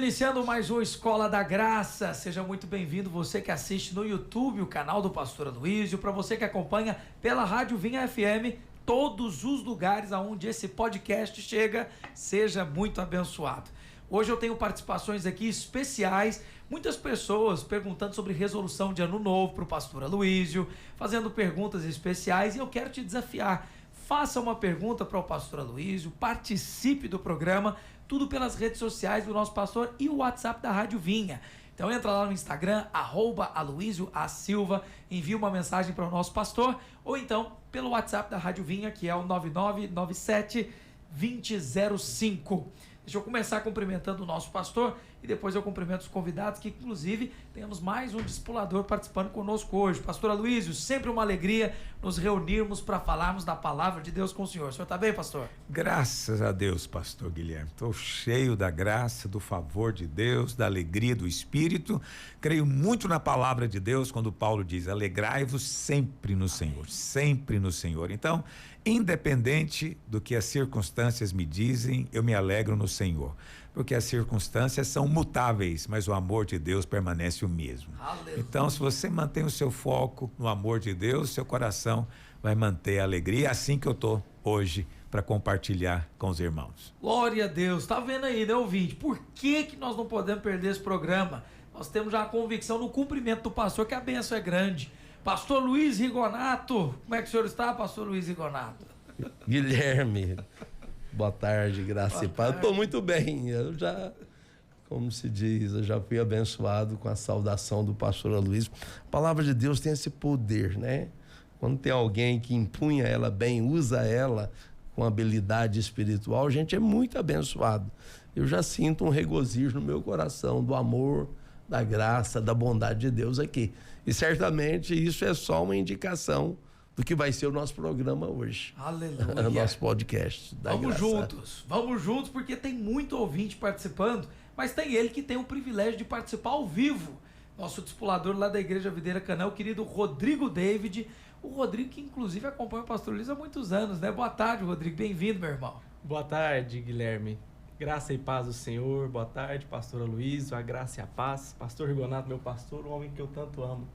iniciando mais uma Escola da Graça. Seja muito bem-vindo, você que assiste no YouTube, o canal do Pastor Aloísio, para você que acompanha pela Rádio Vinha FM, todos os lugares aonde esse podcast chega, seja muito abençoado. Hoje eu tenho participações aqui especiais, muitas pessoas perguntando sobre resolução de ano novo para o Pastor Aloísio, fazendo perguntas especiais, e eu quero te desafiar. Faça uma pergunta para o Pastor Aloísio, participe do programa, tudo pelas redes sociais do nosso pastor e o WhatsApp da Rádio Vinha. Então entra lá no Instagram, @AloísioASilva, envia uma mensagem para o nosso pastor, ou então pelo WhatsApp da Rádio Vinha, que é o 9997-2005. Deixa eu começar cumprimentando o nosso pastor e depois eu cumprimento os convidados, que inclusive temos mais um discipulador participando conosco hoje. Pastor Aloísio, sempre uma alegria nos reunirmos para falarmos da palavra de Deus com o senhor. O senhor está bem, pastor? Graças a Deus, pastor Guilherme. Estou cheio da graça, do favor de Deus, da alegria do Espírito. Creio muito na palavra de Deus quando Paulo diz: alegrai-vos sempre no Senhor, sempre no Senhor. Então, independente do que as circunstâncias me dizem, eu me alegro no Senhor, porque as circunstâncias são mutáveis, mas o amor de Deus permanece o mesmo. Aleluia. Então, se você mantém o seu foco no amor de Deus, seu coração vai manter a alegria. É assim que eu tô hoje para compartilhar com os irmãos. Glória a Deus. Tá vendo aí, né, ouvinte? Por que nós não podemos perder esse programa? Nós temos já a convicção no cumprimento do pastor que a bênção é grande. Pastor Luiz Rigonato, como é que o senhor está, pastor Luiz Rigonato? Guilherme, boa tarde, graça e paz. Estou muito bem, eu já, como se diz, eu já fui abençoado com a saudação do pastor Aloísio. A palavra de Deus tem esse poder, né? Quando tem alguém que empunha ela bem, usa ela com habilidade espiritual, a gente é muito abençoado. Eu já sinto um regozijo no meu coração do amor, da graça, da bondade de Deus aqui. E certamente isso é só uma indicação do que vai ser o nosso programa hoje. Aleluia. O nosso podcast da Vamos graça. vamos juntos, porque tem muito ouvinte participando, mas tem ele que tem o privilégio de participar ao vivo. Nosso discipulador lá da Igreja Videira Canaã, o querido Rodrigo David. O Rodrigo que inclusive acompanha o pastor Luiz há muitos anos, né? Boa tarde, Rodrigo. Bem-vindo, meu irmão. Boa tarde, Guilherme. Graça e paz do Senhor. Boa tarde, pastor Aloísio. A graça e a paz. Pastor Rigonato, meu pastor, o homem que eu tanto amo.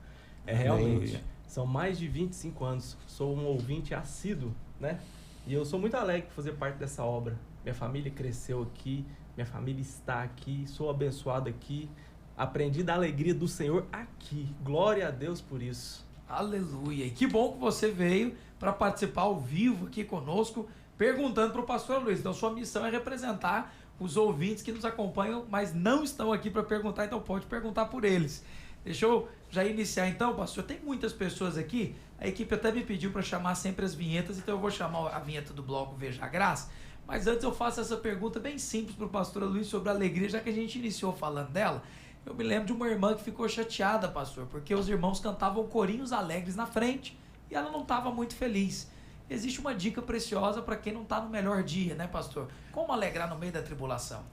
Realmente, são mais de 25 anos. Sou um ouvinte assíduo, né? E eu sou muito alegre por fazer parte dessa obra. Minha família cresceu aqui, minha família está aqui, sou abençoado aqui. Aprendi da alegria do Senhor aqui. Glória a Deus por isso. Aleluia. E que bom que você veio para participar ao vivo aqui conosco, perguntando para o pastor Luiz. Então, sua missão é representar os ouvintes que nos acompanham, mas não estão aqui para perguntar, então pode perguntar por eles. Deixa eu já iniciar então, pastor. Tem muitas pessoas aqui, a equipe até me pediu para chamar sempre as vinhetas, então eu vou chamar a vinheta do bloco Veja a Graça. Mas antes eu faço essa pergunta bem simples para o pastor Luiz sobre a alegria, já que a gente iniciou falando dela. Eu me lembro de uma irmã que ficou chateada, pastor, porque os irmãos cantavam corinhos alegres na frente e ela não estava muito feliz. Existe uma dica preciosa para quem não está no melhor dia, né, pastor? Como alegrar no meio da tribulação?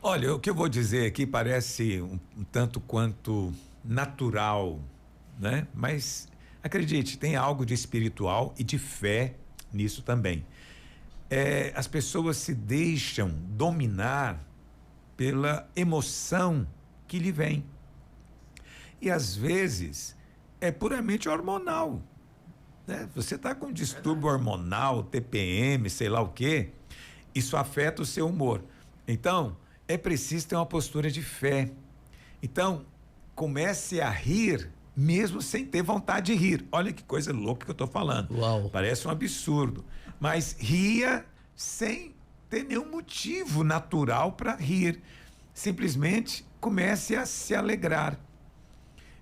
Olha, o que eu vou dizer aqui parece um tanto quanto natural, né? Mas acredite, tem algo de espiritual e de fé nisso também. As pessoas se deixam dominar pela emoção que lhe vem. E às vezes é puramente hormonal, né? Você está com um distúrbio hormonal, TPM, sei lá o quê, isso afeta o seu humor. Então, é preciso ter uma postura de fé. Então, comece a rir mesmo sem ter vontade de rir. Olha que coisa louca que eu estou falando. Uau. Parece um absurdo, mas ria sem ter nenhum motivo natural para rir. Simplesmente comece a se alegrar.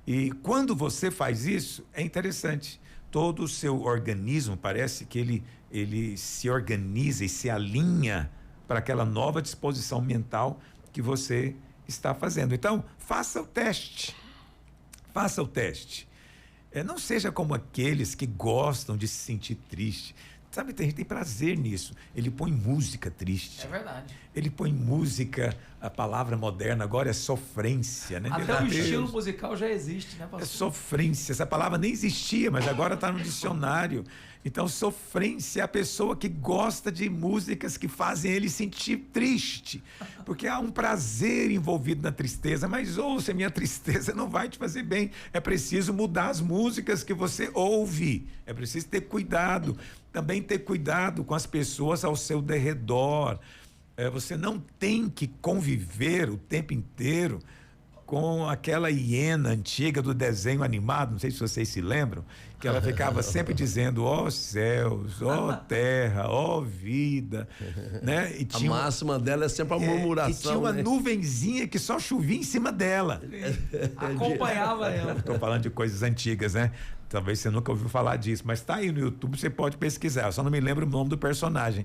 E quando você faz isso, é interessante. Todo o seu organismo parece que ele se organiza e se alinha para aquela nova disposição mental que você está fazendo. Então, faça o teste. Faça o teste. Não seja como aqueles que gostam de se sentir triste. Sabe, tem gente que tem prazer nisso. Ele põe música triste. É verdade. Ele põe música a palavra moderna agora é sofrência, né? Até o estilo musical já existe, né, pastor? É sofrência. Essa palavra nem existia, mas agora está no dicionário. Então, sofrência é a pessoa que gosta de músicas que fazem ele sentir triste, porque há um prazer envolvido na tristeza. Mas ouça, minha tristeza não vai te fazer bem. É preciso mudar as músicas que você ouve. É preciso ter cuidado. Também ter cuidado com as pessoas ao seu derredor. Você não tem que conviver o tempo inteiro com aquela hiena antiga do desenho animado, não sei se vocês se lembram, que ela ficava sempre dizendo, ó céus, ó terra, ó vida, né? E tinha a máxima dela é sempre a murmuração. E tinha uma nuvenzinha que só chovia em cima dela. Acompanhava ela. Estou falando de coisas antigas, né? Talvez você nunca ouviu falar disso, mas está aí no YouTube, você pode pesquisar, eu só não me lembro o nome do personagem.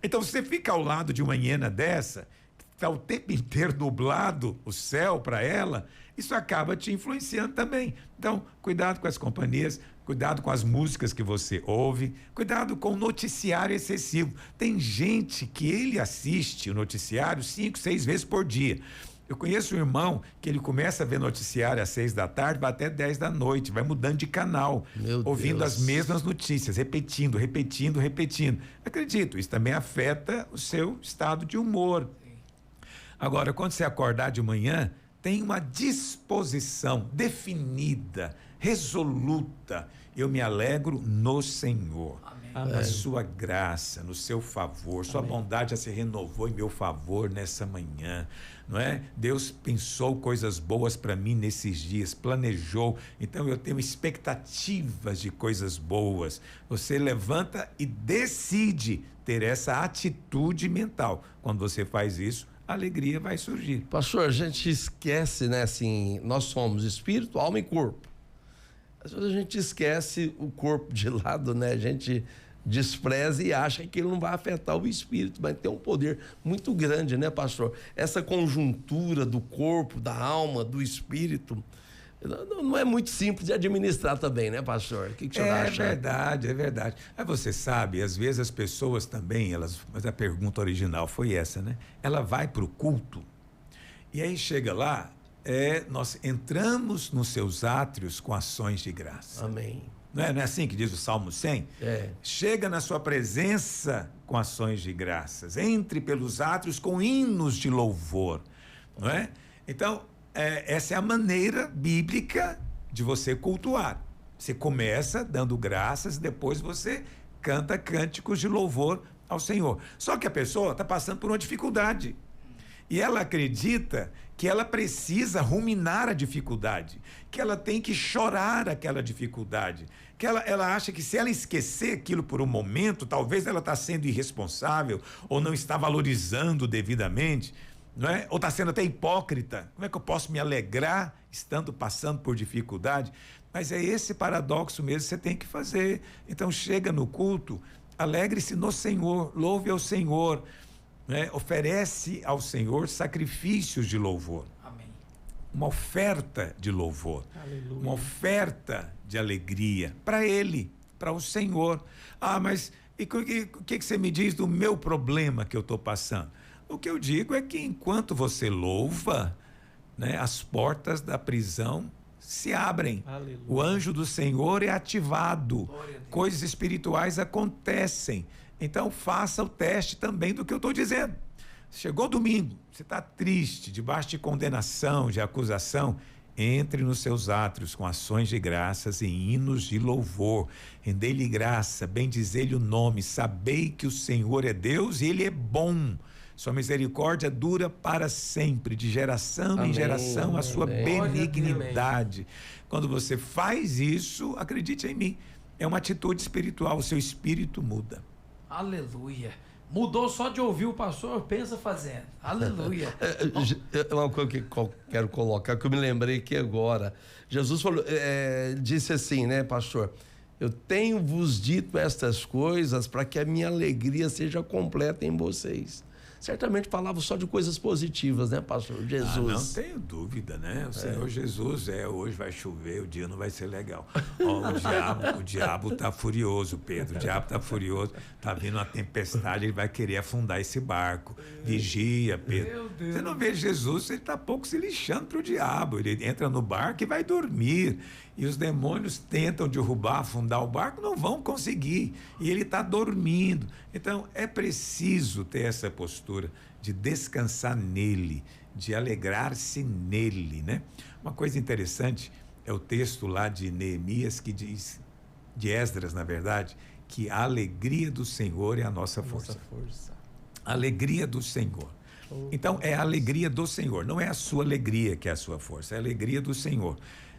Então, você fica ao lado de uma hiena dessa, está o tempo inteiro nublado o céu para ela, isso acaba te influenciando também. Então, cuidado com as companhias, cuidado com as músicas que você ouve, cuidado com o noticiário excessivo. Tem gente que ele assiste o noticiário 5, 6 vezes por dia. Eu conheço um irmão que ele começa a ver noticiário às 6 da tarde, vai até 10 da noite, vai mudando de canal, ouvindo as mesmas notícias, repetindo. Acredito, isso também afeta o seu estado de humor. Agora, quando você acordar de manhã, tem uma disposição definida, resoluta. Eu me alegro no Senhor. Amém. Na sua graça, no seu favor, sua bondade já se renovou em meu favor nessa manhã, não é? Deus pensou coisas boas para mim nesses dias, planejou, então eu tenho expectativas de coisas boas. Você levanta e decide ter essa atitude mental. Quando você faz isso, a alegria vai surgir. Pastor, a gente esquece, né, assim, nós somos espírito, alma e corpo. Às vezes a gente esquece o corpo de lado, né? A gente despreza e acha que aquilo não vai afetar o espírito, mas tem um poder muito grande, né, pastor? Essa conjuntura do corpo, da alma, do espírito, não é muito simples de administrar também, né, pastor? O que o senhor acha? É verdade. Aí você sabe, às vezes as pessoas também, mas a pergunta original foi essa, né? Ela vai para o culto e aí chega lá, nós entramos nos seus átrios com ações de graça. Amém. Não é assim que diz o Salmo 100? Chega na sua presença com ações de graças. Entre pelos átrios com hinos de louvor. Não é? Então, essa é a maneira bíblica de você cultuar. Você começa dando graças, depois você canta cânticos de louvor ao Senhor. Só que a pessoa está passando por uma dificuldade. E ela acredita que ela precisa ruminar a dificuldade, que ela tem que chorar aquela dificuldade, que ela acha que se ela esquecer aquilo por um momento, talvez ela está sendo irresponsável ou não está valorizando devidamente, não é? Ou está sendo até hipócrita. Como é que eu posso me alegrar estando passando por dificuldade? Mas é esse paradoxo mesmo que você tem que fazer. Então chega no culto, alegre-se no Senhor, louve ao Senhor, né? Oferece ao Senhor sacrifícios de louvor. Amém. Uma oferta de louvor. Aleluia. Uma oferta de alegria para Ele, para o Senhor. Mas o que você me diz do meu problema que eu estou passando? O que eu digo é que enquanto você louva, né, as portas da prisão se abrem. Aleluia. O anjo do Senhor é ativado. Coisas espirituais acontecem. Então faça o teste também do que eu estou dizendo. Chegou domingo, você está triste, debaixo de condenação, de acusação, entre nos seus átrios com ações de graças e hinos de louvor. Rendei-lhe graça, bendizei-lhe o nome, sabei que o Senhor é Deus e Ele é bom. Sua misericórdia dura para sempre, de geração em geração, a sua benignidade. Quando você faz isso, acredite em mim, é uma atitude espiritual, o seu espírito muda. Aleluia. Mudou só de ouvir o pastor, pensa fazendo. Aleluia. Uma coisa que eu quero colocar, que eu me lembrei aqui agora. Jesus falou, disse assim, né, pastor? Eu tenho vos dito estas coisas para que a minha alegria seja completa em vocês. certamente falava só de coisas positivas, né, pastor Jesus? Não tenho dúvida, né? O Senhor Jesus hoje vai chover, o dia não vai ser legal. Ó, o diabo tá furioso, Pedro. O diabo tá furioso, tá vindo uma tempestade, ele vai querer afundar esse barco. Vigia, Pedro. Você não vê Jesus, ele tá pouco se lixando pro diabo. Ele entra no barco e vai dormir. E os demônios tentam derrubar, afundar o barco, não vão conseguir. E ele está dormindo. Então, é preciso ter essa postura de descansar nele, de alegrar-se nele, né? Uma coisa interessante é o texto lá de Neemias que diz, de Esdras, na verdade, que a alegria do Senhor é a nossa força. A alegria do Senhor. Então, é a alegria do Senhor. Não é a sua alegria que é a sua força, é a alegria do Senhor.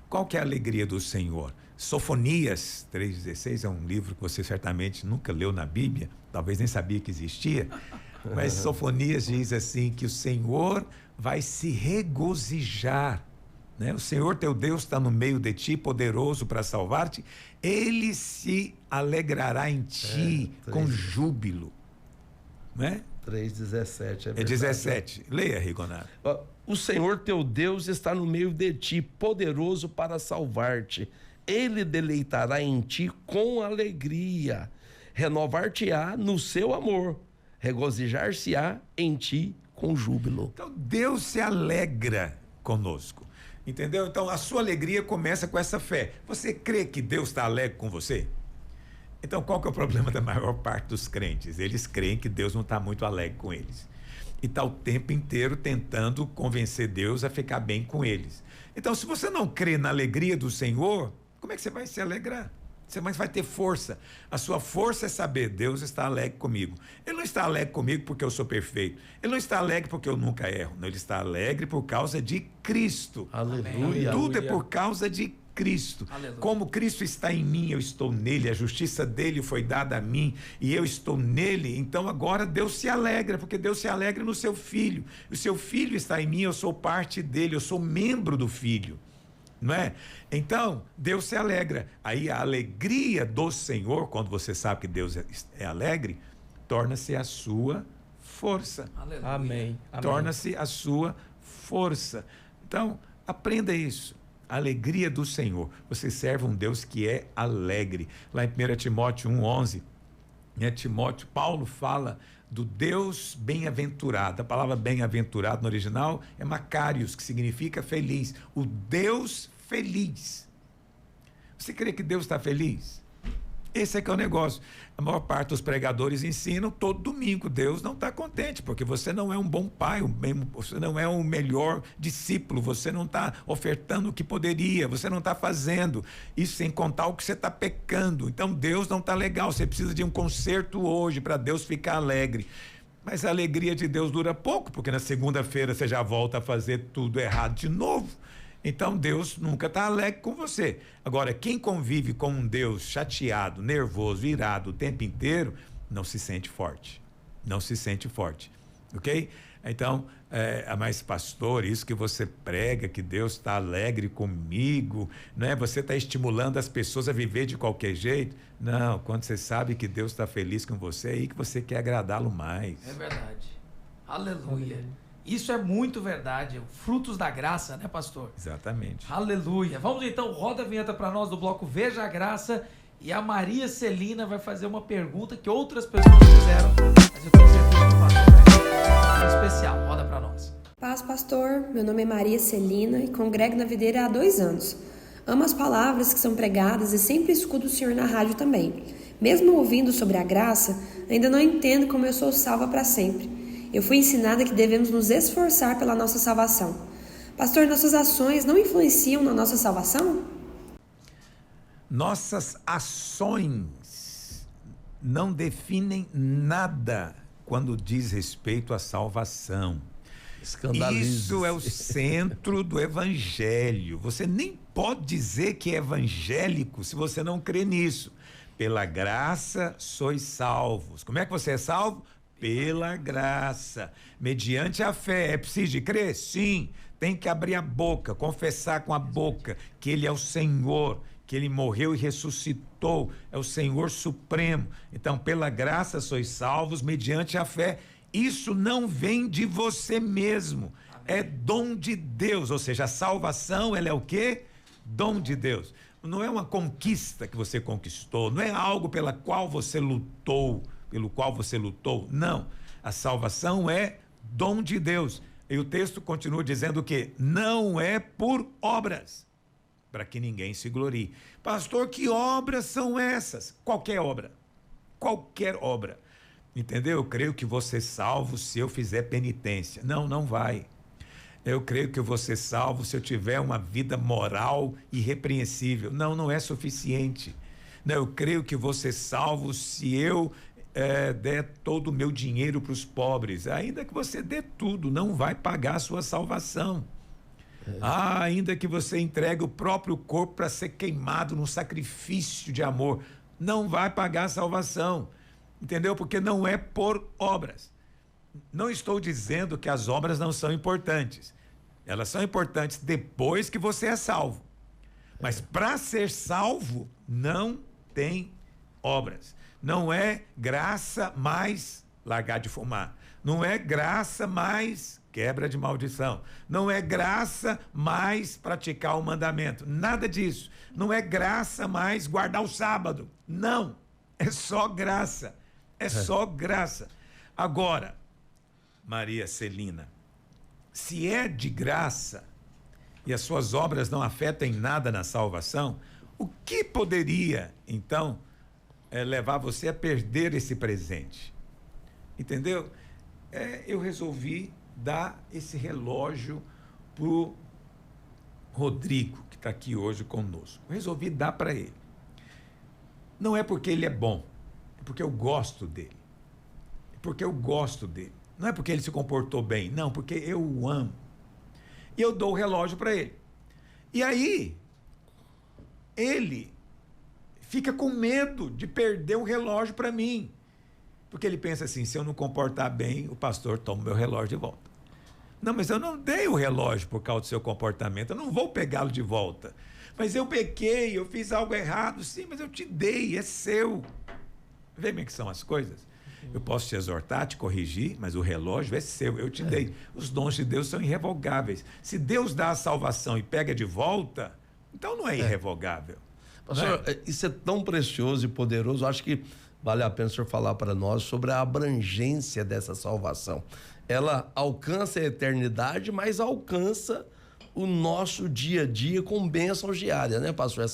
Qual que é a alegria do Senhor? Sofonias 3,16 é um livro que você certamente nunca leu na Bíblia, talvez nem sabia que existia, mas Sofonias diz assim, que o Senhor vai se regozijar, né? O Senhor teu Deus está no meio de ti, poderoso para salvar-te, ele se alegrará em ti com júbilo, né? 3,17 é 17. Leia, Rigonato. O Senhor teu Deus está no meio de ti, poderoso para salvar-te. Ele deleitará em ti com alegria, renovar-te-á no seu amor, regozijar-se-á em ti com júbilo. Então Deus se alegra conosco, entendeu? Então a sua alegria começa com essa fé. Você crê que Deus está alegre com você? Então, qual que é o problema da maior parte dos crentes? Eles creem que Deus não está muito alegre com eles. E está o tempo inteiro tentando convencer Deus a ficar bem com eles. Então, se você não crê na alegria do Senhor, como é que você vai se alegrar? Você mais vai ter força. A sua força é saber, Deus está alegre comigo. Ele não está alegre comigo porque eu sou perfeito. Ele não está alegre porque eu nunca erro. Não, ele está alegre por causa de Cristo. Aleluia. Tudo é por causa de Cristo. Aleluia. Como Cristo está em mim, eu estou nele, a justiça dele foi dada a mim e eu estou nele, então agora Deus se alegra, porque Deus se alegra no seu filho. O seu filho está em mim, eu sou parte dele, eu sou membro do filho, não é? Então, Deus se alegra. Aí a alegria do Senhor, quando você sabe que Deus é alegre, torna-se a sua força. Aleluia. Amém. Torna-se a sua força. Então, aprenda isso. A alegria do Senhor. Você serve um Deus que é alegre. Lá em 1 Timóteo 1,11, Paulo fala do Deus bem-aventurado. A palavra bem-aventurado no original é Macarios, que significa feliz. O Deus feliz. Você crê que Deus está feliz? Esse é que é o negócio. A maior parte dos pregadores ensinam todo domingo. Deus não está contente, porque você não é um bom pai, você não é um melhor discípulo, você não está ofertando o que poderia, você não está fazendo. Isso sem contar o que você está pecando. Então Deus não está legal, você precisa de um conserto hoje para Deus ficar alegre. Mas a alegria de Deus dura pouco, porque na segunda-feira você já volta a fazer tudo errado de novo. Então Deus nunca está alegre com você. Agora, quem convive com um Deus chateado, nervoso, irado o tempo inteiro, não se sente forte. Não se sente forte. Ok? Então, mas pastor, isso que você prega, que Deus está alegre comigo, né? Você está estimulando as pessoas a viver de qualquer jeito? Não, quando você sabe que Deus está feliz com você, é aí que você quer agradá-lo mais. É verdade. Aleluia. Isso é muito verdade. Frutos da graça, né, pastor? Exatamente. Aleluia. Vamos então, roda a vinheta para nós do bloco Veja a Graça. E a Maria Celina vai fazer uma pergunta que outras pessoas fizeram, mas eu tenho certeza que o pastor vai ser especial. Roda para nós. Paz, pastor. Meu nome é Maria Celina e congrego na videira há 2 anos. Amo as palavras que são pregadas e sempre escuto o senhor na rádio também. Mesmo ouvindo sobre a graça, ainda não entendo como eu sou salva para sempre. Eu fui ensinada que devemos nos esforçar pela nossa salvação. Pastor, nossas ações não influenciam na nossa salvação? Nossas ações não definem nada quando diz respeito à salvação. Isso é o centro do evangelho. Você nem pode dizer que é evangélico se você não crê nisso. Pela graça sois salvos. Como é que você é salvo? Pela graça, mediante a fé. É preciso de crer? Sim. Tem que abrir a boca, confessar com a boca que Ele é o Senhor, que Ele morreu e ressuscitou, é o Senhor supremo. Então, pela graça sois salvos mediante a fé. Isso não vem de você mesmo. Amém. É dom de Deus, ou seja, a salvação, ela é o quê? Dom de Deus. Não é uma conquista que você conquistou, não é algo pelo qual você lutou, não. A salvação é dom de Deus. E o texto continua dizendo o quê? Não é por obras, para que ninguém se glorie. Pastor, que obras são essas? Qualquer obra. Qualquer obra. Entendeu? Eu creio que vou ser salvo se eu fizer penitência. Não, não vai. Eu creio que eu vou ser salvo se eu tiver uma vida moral irrepreensível. Não, não é suficiente. Não, eu creio que vou ser salvo se eu der todo o meu dinheiro para os pobres. Ainda que você dê tudo, não vai pagar a sua salvação. Ainda que você entregue o próprio corpo para ser queimado num sacrifício de amor, não vai pagar a salvação. Entendeu? Porque não é por obras. Não estou dizendo que as obras não são importantes. Elas são importantes depois que você é salvo. Mas para ser salvo, não tem obras. Não é graça mais largar de fumar. Não é graça mais quebra de maldição. Não é graça mais praticar o mandamento. Nada disso. Não é graça mais guardar o sábado. Não. É só graça. É só graça. Agora, Maria Celina, se é de graça e as suas obras não afetam em nada na salvação, o que poderia, então, levar você a perder esse presente? Entendeu? Eu resolvi dar esse relógio pro Rodrigo, que está aqui hoje conosco. Eu resolvi dar para ele. Não é porque ele é bom, é porque eu gosto dele. É porque eu gosto dele. Não é porque ele se comportou bem, não, porque eu o amo. E eu dou o relógio para ele. E aí, ele fica com medo de perder o relógio para mim. Porque ele pensa assim, se eu não comportar bem, o pastor toma o meu relógio de volta. Não, mas eu não dei o relógio por causa do seu comportamento, eu não vou pegá-lo de volta. Mas eu pequei, eu fiz algo errado, sim, mas eu te dei, é seu. Vê bem que são as coisas? Eu posso te exortar, te corrigir, mas o relógio é seu, eu te dei. Os dons de Deus são irrevogáveis. Se Deus dá a salvação e pega de volta, então não é irrevogável. Pastor, isso é tão precioso e poderoso, eu acho que vale a pena o senhor falar para nós sobre a abrangência dessa salvação. Ela alcança a eternidade, mas alcança o nosso dia a dia com bênçãos diárias, né, pastor?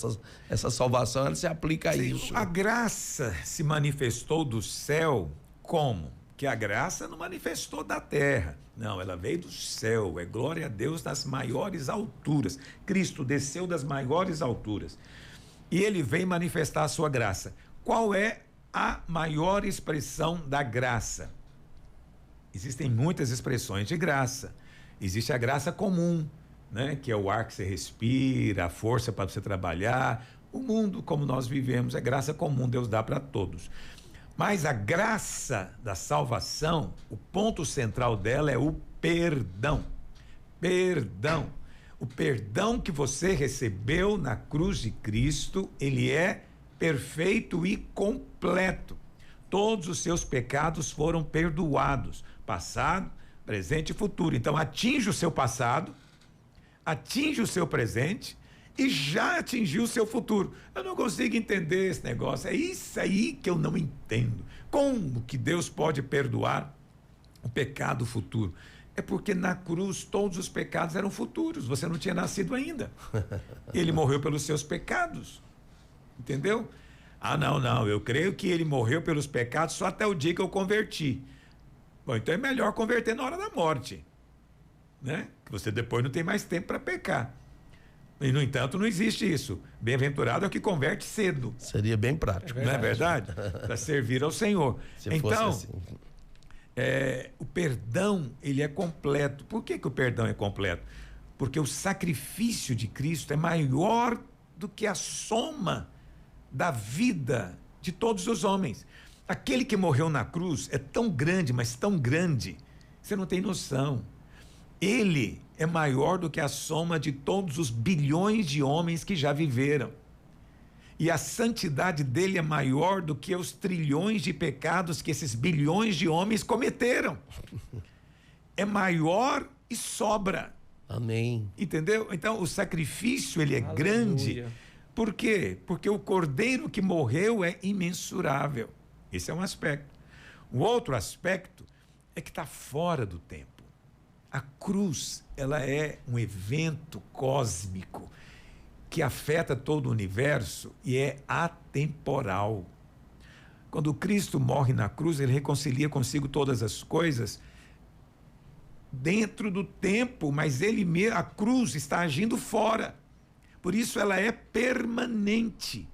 Essa salvação, ela se aplica a isso. A graça se manifestou do céu como? Que a graça não manifestou da terra. Não, ela veio do céu. É glória a Deus nas maiores alturas. Cristo desceu das maiores alturas. E ele vem manifestar a sua graça. Qual é a maior expressão da graça? Existem muitas expressões de graça. Existe a graça comum, né? Que é o ar que você respira, a força para você trabalhar. O mundo como nós vivemos é graça comum, Deus dá para todos. Mas a graça da salvação, o ponto central dela é o perdão. Perdão. O perdão que você recebeu na cruz de Cristo, ele é perfeito e completo. Todos os seus pecados foram perdoados, passado, presente e futuro. Então atinge o seu passado, atinge o seu presente e já atingiu o seu futuro. Eu não consigo entender esse negócio. É isso aí que eu não entendo. Como que Deus pode perdoar o pecado futuro? É porque na cruz todos os pecados eram futuros. Você não tinha nascido ainda. Ele morreu pelos seus pecados. Entendeu? Ah, não. Eu creio que ele morreu pelos pecados só até o dia que eu converti. Bom, então é melhor converter na hora da morte, né? Que você depois não tem mais tempo para pecar. E, no entanto, não existe isso. Bem-aventurado é o que converte cedo. Seria bem prático. Não é verdade? Para servir ao Senhor. Se então, fosse assim. O perdão, ele é completo. Por que o perdão é completo? Porque o sacrifício de Cristo é maior do que a soma da vida de todos os homens. Aquele que morreu na cruz é tão grande, mas tão grande, você não tem noção. Ele é maior do que a soma de todos os bilhões de homens que já viveram. E a santidade dele é maior do que os trilhões de pecados que esses bilhões de homens cometeram. É maior e sobra. Amém. Entendeu? Então, o sacrifício, ele é Aleluia. grande. Por quê? Porque o cordeiro que morreu é imensurável. Esse é um aspecto. O outro aspecto é que está fora do tempo. A cruz, ela é um evento cósmico que afeta todo o universo e é atemporal. Quando Cristo morre na cruz, ele reconcilia consigo todas as coisas dentro do tempo, mas a cruz está agindo fora. Por isso ela é permanente.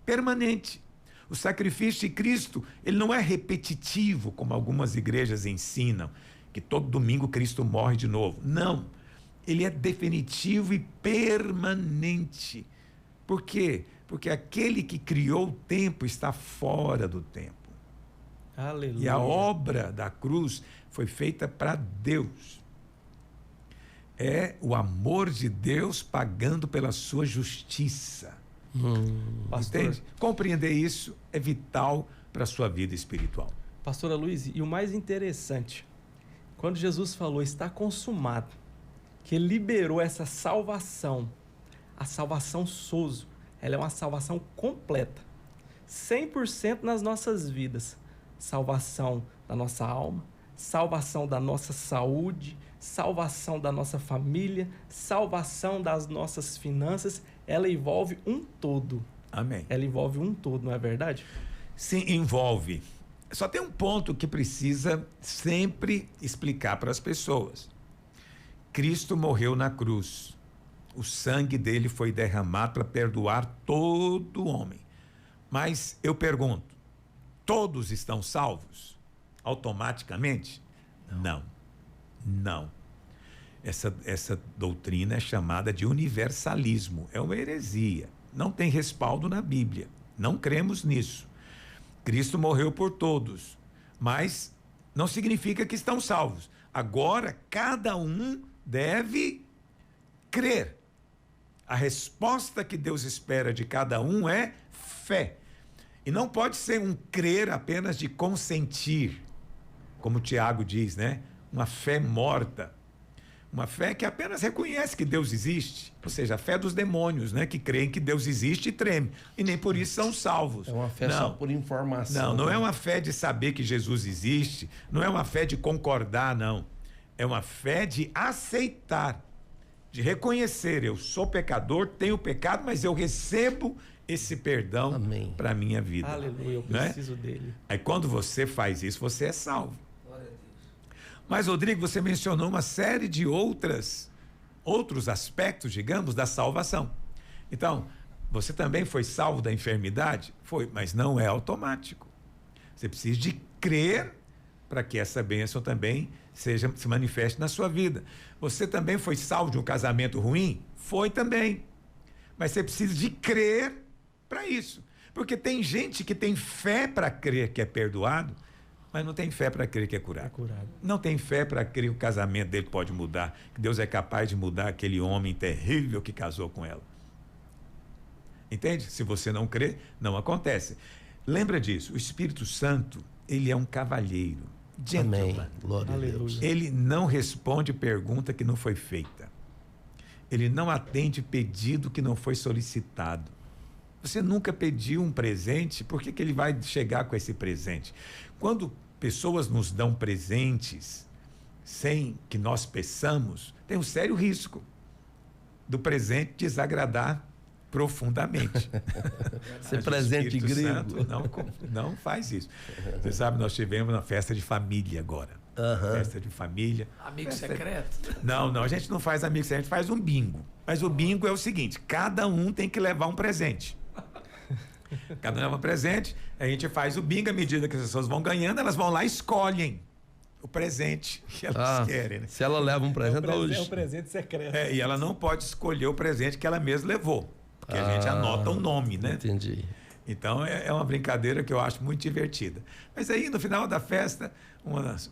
Permanente. O sacrifício de Cristo, ele não é repetitivo, como algumas igrejas ensinam, que todo domingo Cristo morre de novo. Não. Ele é definitivo e permanente. Por quê? Porque aquele que criou o tempo está fora do tempo. Aleluia. E a obra da cruz foi feita para Deus. É o amor de Deus pagando pela sua justiça. Pastor, Entende? Compreender isso é vital para a sua vida espiritual. Pastora Luiz, e o mais interessante, quando Jesus falou está consumado, que ele liberou essa salvação, a salvação sozo, ela é uma salvação completa, 100% nas nossas vidas, salvação da nossa alma, salvação da nossa saúde, salvação da nossa família, salvação das nossas finanças, ela envolve um todo. Amém. Ela envolve um todo, não é verdade? Sim, envolve. Só tem um ponto que precisa sempre explicar para as pessoas. Cristo morreu na cruz. O sangue dele foi derramado para perdoar todo homem. Mas eu pergunto, todos estão salvos? Automaticamente? Não. Não. Essa doutrina é chamada de universalismo. É uma heresia. Não tem respaldo na Bíblia. Não cremos nisso. Cristo morreu por todos, mas não significa que estão salvos. Agora, cada um deve crer. A resposta que Deus espera de cada um é fé. E não pode ser um crer apenas de consentir, como Tiago diz, né? Uma fé morta. Uma fé que apenas reconhece que Deus existe. Ou seja, a fé dos demônios, né? Que creem que Deus existe e tremem. E nem por isso são salvos. É uma fé só por informação. Não é uma fé de saber que Jesus existe. Não é uma fé de concordar, não. É uma fé de aceitar. De reconhecer. Eu sou pecador, tenho pecado, mas eu recebo esse perdão para a minha vida. Aleluia, eu preciso dele. Aí quando você faz isso, você é salvo. Mas, Rodrigo, você mencionou uma série de outros aspectos, digamos, da salvação. Então, você também foi salvo da enfermidade? Foi, mas não é automático. Você precisa de crer para que essa bênção também se manifeste na sua vida. Você também foi salvo de um casamento ruim? Foi também. Mas você precisa de crer para isso. Porque tem gente que tem fé para crer que é perdoado, mas não tem fé para crer que é curado. Não tem fé para crer que o casamento dele pode mudar, que Deus é capaz de mudar aquele homem terrível que casou com ela. Entende? Se você não crê, não acontece. Lembra disso, o Espírito Santo, ele é um cavalheiro. Amém. Glória a Deus. Ele não responde pergunta que não foi feita. Ele não atende pedido que não foi solicitado. Você nunca pediu um presente, por que ele vai chegar com esse presente? Quando pessoas nos dão presentes sem que nós peçamos, tem um sério risco do presente desagradar profundamente. Ser presente grego. Não faz isso. Você sabe, nós tivemos uma festa de família agora. Festa de família. Amigo secreto? Não, a gente não faz amigo secreto, a gente faz um bingo. Mas o bingo é o seguinte, cada um tem que levar um presente. Cada um leva um presente, a gente faz o bingo, à medida que as pessoas vão ganhando, elas vão lá e escolhem o presente que elas querem. Né? Se ela leva um presente, é um presente secreto. E ela não pode escolher o presente que ela mesma levou, porque a gente anota o nome, né? Entendi. Então é uma brincadeira que eu acho muito divertida. Mas aí no final da festa,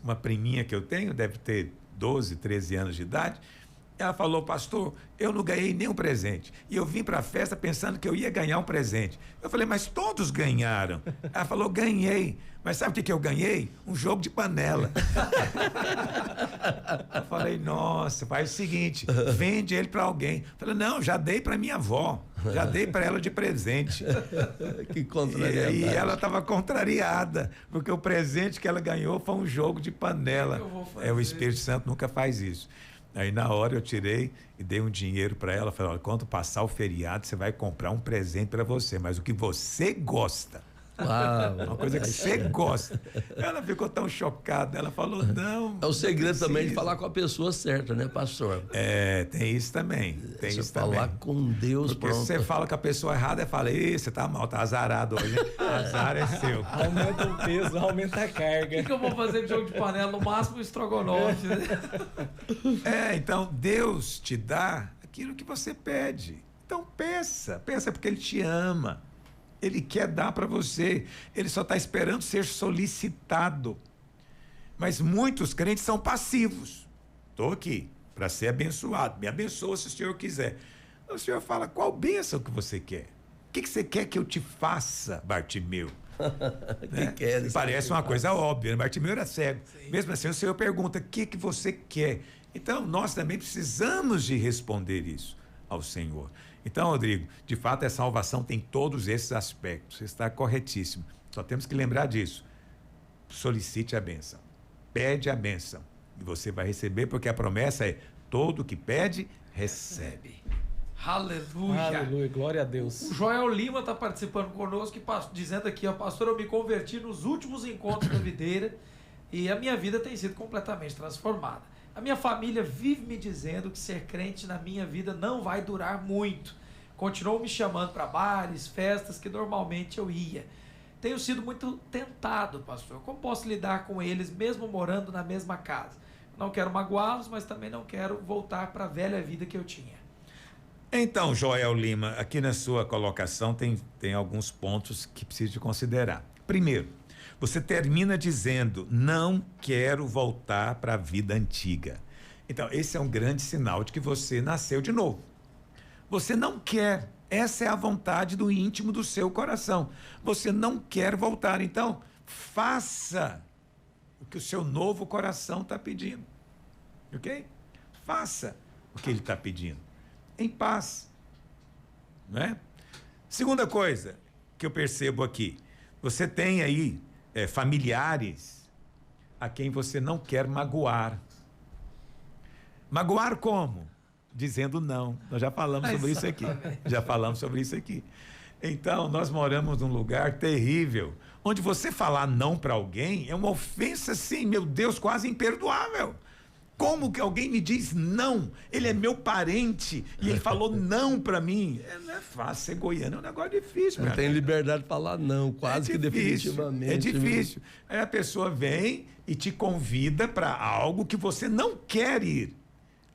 uma priminha que eu tenho, deve ter 12, 13 anos de idade, Ela falou, pastor, eu não ganhei nenhum presente. E eu vim para a festa pensando que eu ia ganhar um presente. Eu falei, mas todos ganharam. Ela falou, ganhei. Mas sabe o que eu ganhei? Um jogo de panela. Eu falei, nossa, faz o seguinte, vende ele para alguém. Eu falei, não, já dei para minha avó. Já dei para ela de presente. Que contrariedade. E ela estava contrariada, porque o presente que ela ganhou foi um jogo de panela. O Espírito Santo nunca faz isso. Aí na hora eu tirei e dei um dinheiro para ela. Falei, olha, quando passar o feriado, você vai comprar um presente para você, mas o que você gosta. Uma coisa que você gosta. Ela ficou tão chocada. Ela falou, não. É o segredo também de falar com a pessoa certa, né, pastor? Tem isso também. Tem isso falar também. com Deus, porque se você fala com a pessoa errada, fala, você tá mal, tá azarado hoje. Azar é seu. Aumenta o peso, aumenta a carga. O que eu vou fazer de jogo de panela? No máximo um estrogonofe. Então Deus te dá aquilo que você pede. Então peça porque Ele te ama. Ele quer dar para você, ele só está esperando ser solicitado. Mas muitos crentes são passivos. Estou aqui para ser abençoado, me abençoa se o Senhor quiser. O Senhor fala, qual bênção que você quer? O que você quer que eu te faça, Bartimeu? Né? Parece uma coisa óbvia, né? Bartimeu era cego. Sim. Mesmo assim, o Senhor pergunta, o que você quer? Então, nós também precisamos de responder isso ao Senhor. Então, Rodrigo, de fato, a salvação tem todos esses aspectos. Você está corretíssimo. Só temos que lembrar disso. Solicite a bênção. Pede a bênção. E você vai receber, porque a promessa é: todo que pede, recebe. Aleluia. Aleluia, glória a Deus. O Joel Lima está participando conosco, dizendo aqui, pastor, eu me converti nos últimos encontros da videira e a minha vida tem sido completamente transformada. A minha família vive me dizendo que ser crente na minha vida não vai durar muito. Continuam me chamando para bares, festas que normalmente eu ia. Tenho sido muito tentado, pastor. Como posso lidar com eles mesmo morando na mesma casa? Não quero magoá-los, mas também não quero voltar para a velha vida que eu tinha. Então, Joel Lima, aqui na sua colocação tem alguns pontos que preciso de considerar. Primeiro, você termina dizendo, não quero voltar para a vida antiga. Então, esse é um grande sinal de que você nasceu de novo. Você não quer, essa é a vontade do íntimo do seu coração. Você não quer voltar, então, faça o que o seu novo coração está pedindo. Ok? Faça o que ele está pedindo. Em paz. Não é? Segunda coisa que eu percebo aqui, você tem aí familiares a quem você não quer magoar. Magoar como? Dizendo não. Nós já falamos sobre isso aqui. Já falamos sobre isso aqui. Então, nós moramos num lugar terrível, onde você falar não para alguém é uma ofensa, assim, meu Deus, quase imperdoável. Como que alguém me diz não? Ele é meu parente e ele falou não para mim. Não é fácil ser goiano, é um negócio difícil. Não tem liberdade de falar não, quase que definitivamente. É difícil. Aí a pessoa vem e te convida para algo que você não quer ir.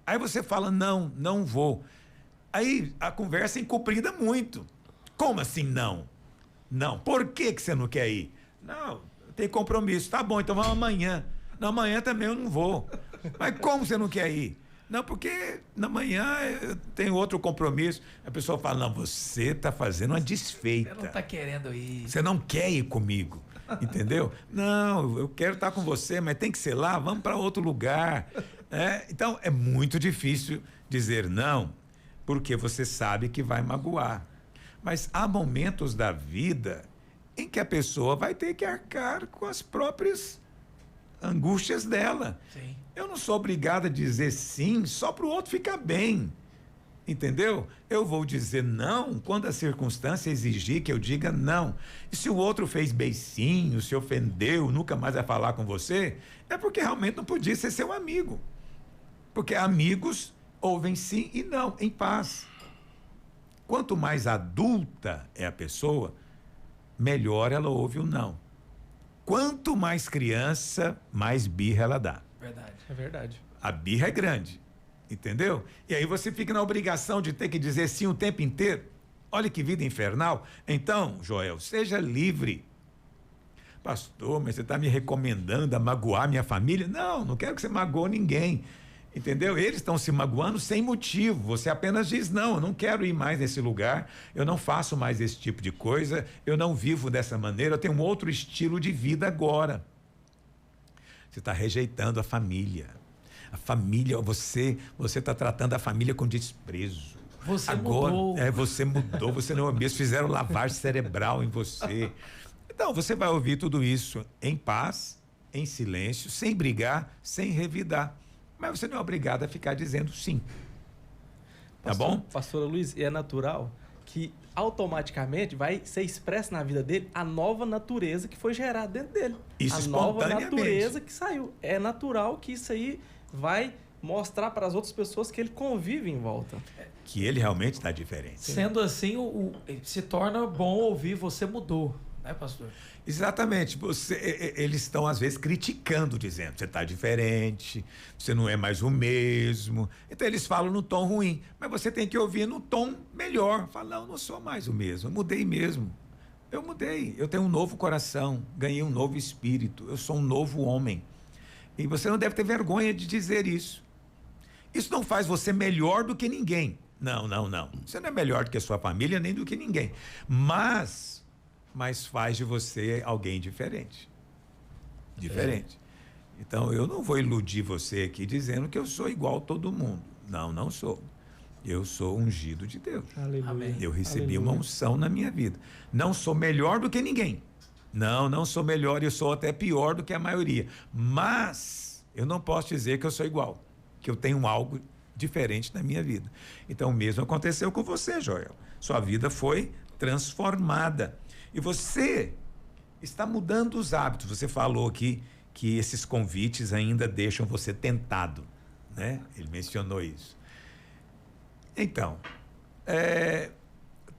Aí você fala, não, não vou. Aí a conversa é encomprida muito. Como assim não? Não. Por que você não quer ir? Não, tem compromisso. Tá bom, então vamos amanhã. Não, amanhã também eu não vou. Mas como você não quer ir? Não, porque na manhã eu tenho outro compromisso. A pessoa fala, não, você está fazendo uma desfeita. Você não está querendo ir. Você não quer ir comigo, entendeu? Não, eu quero estar com você, mas tem que ser lá, vamos para outro lugar. Então, é muito difícil dizer não, porque você sabe que vai magoar. Mas há momentos da vida em que a pessoa vai ter que arcar com as próprias angústias dela. Sim. Eu não sou obrigado a dizer sim só para o outro ficar bem, entendeu? Eu vou dizer não quando a circunstância exigir que eu diga não. E se o outro fez beicinho, se ofendeu, nunca mais vai falar com você, é porque realmente não podia ser seu amigo. Porque amigos ouvem sim e não, em paz. Quanto mais adulta é a pessoa, melhor ela ouve o não. Quanto mais criança, mais birra ela dá. Verdade. É verdade. A birra é grande, entendeu? E aí você fica na obrigação de ter que dizer sim o tempo inteiro. Olha que vida infernal. Então, Joel, seja livre. Pastor, mas você está me recomendando a magoar minha família? Não, não quero que você magoe ninguém. Entendeu? Eles estão se magoando sem motivo. Você apenas diz: não, eu não quero ir mais nesse lugar, eu não faço mais esse tipo de coisa, eu não vivo dessa maneira, eu tenho um outro estilo de vida agora. Você está rejeitando a família. A família, você está tratando a família com desprezo. Você agora, mudou. Você mudou, você não é o mesmo, fizeram lavagem cerebral em você. Então, você vai ouvir tudo isso em paz, em silêncio, sem brigar, sem revidar. Mas você não é obrigado a ficar dizendo sim. Tá bom? Pastora Luiz, é natural que automaticamente vai ser expressa na vida dele a nova natureza que foi gerada dentro dele. Isso, a nova espontaneamente. natureza que saiu. É natural que isso aí vai mostrar para as outras pessoas que ele convive em volta. Que ele realmente está diferente. Sendo assim, se torna bom ouvir você mudou, né, pastor? Exatamente. Eles estão, às vezes, criticando, dizendo: você está diferente, você não é mais o mesmo. Então, eles falam no tom ruim. Mas você tem que ouvir no tom melhor. Fala: não sou mais o mesmo, eu mudei mesmo. Eu mudei, eu tenho um novo coração, ganhei um novo espírito, eu sou um novo homem. E você não deve ter vergonha de dizer isso. Isso não faz você melhor do que ninguém. Não. Você não é melhor do que a sua família, nem do que ninguém. Mas faz de você alguém diferente. Diferente. Então, eu não vou iludir você aqui dizendo que eu sou igual a todo mundo. Não sou. Eu sou ungido de Deus. Aleluia. Amém. Eu recebi uma unção na minha vida. Não sou melhor do que ninguém. Não sou melhor, eu sou até pior do que a maioria. Mas eu não posso dizer que eu sou igual, que eu tenho algo diferente na minha vida. Então, o mesmo aconteceu com você, Joel. Sua vida foi transformada. E você está mudando os hábitos. Você falou aqui que esses convites ainda deixam você tentado, né? Ele mencionou isso. Então,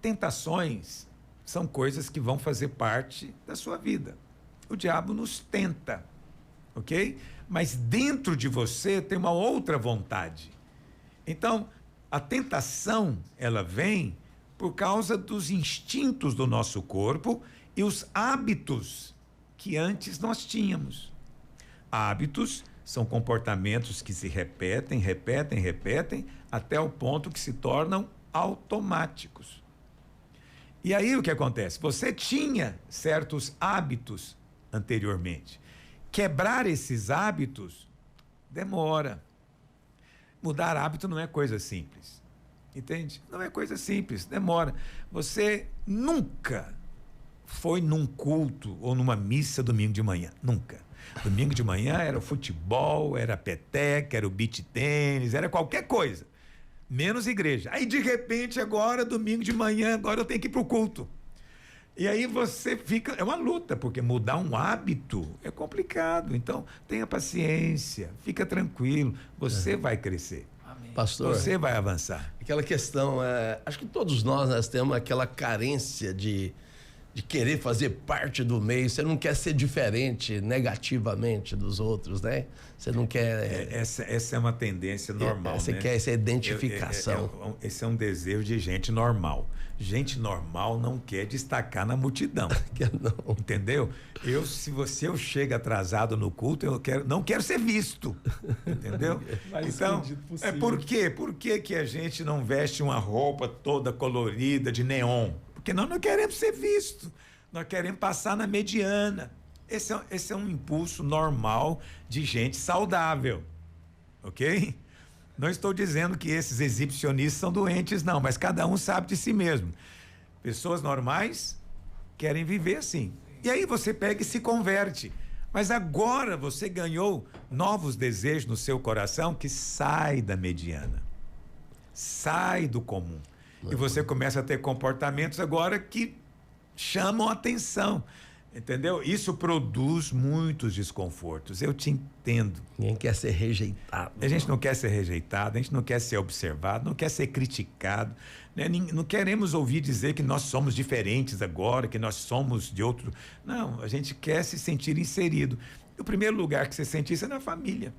tentações são coisas que vão fazer parte da sua vida. O diabo nos tenta, ok? Mas dentro de você tem uma outra vontade. Então, a tentação, ela vem por causa dos instintos do nosso corpo e os hábitos que antes nós tínhamos. Hábitos são comportamentos que se repetem, até o ponto que se tornam automáticos. E aí o que acontece? Você tinha certos hábitos anteriormente. Quebrar esses hábitos demora. Mudar hábito não é coisa simples. Entende? Não é coisa simples, demora. Você nunca foi num culto ou numa missa domingo de manhã. Nunca. Domingo de manhã era o futebol, era a peteca, era o beach tênis, era qualquer coisa. Menos igreja. Aí, de repente, agora, domingo de manhã, agora eu tenho que ir para o culto. E aí você fica... É uma luta, porque mudar um hábito é complicado. Então, tenha paciência, fica tranquilo. Você vai crescer. Amém. Pastor, Você vai avançar. aquela questão, acho que todos nós temos aquela carência de querer fazer parte do meio. Você não quer ser diferente negativamente dos outros, né? Você não quer... Essa é uma tendência normal, Você né? quer essa identificação. Esse é um desejo de gente normal. Gente normal não quer destacar na multidão. Não. Entendeu? Se eu chego atrasado no culto, não quero ser visto. Entendeu? Mais Então, escondido possível. por quê? Por que a gente não veste uma roupa toda colorida de neon? Porque nós não queremos ser vistos. Nós queremos passar na mediana. Esse é um impulso normal de gente saudável. Ok? Não estou dizendo que esses exibicionistas são doentes, não, mas cada um sabe de si mesmo. Pessoas normais querem viver assim. E aí você pega e se converte. Mas agora você ganhou novos desejos no seu coração que sai da mediana. Sai do comum. E você começa a ter comportamentos agora que chamam a atenção. Entendeu? Isso produz muitos desconfortos. Eu te entendo. Ninguém quer ser rejeitado. A gente não quer ser rejeitado, a gente não quer ser observado, não quer ser criticado, né? Não queremos ouvir dizer que nós somos diferentes agora, que nós somos de outro. Não, a gente quer se sentir inserido. E o primeiro lugar que você sente isso é na família.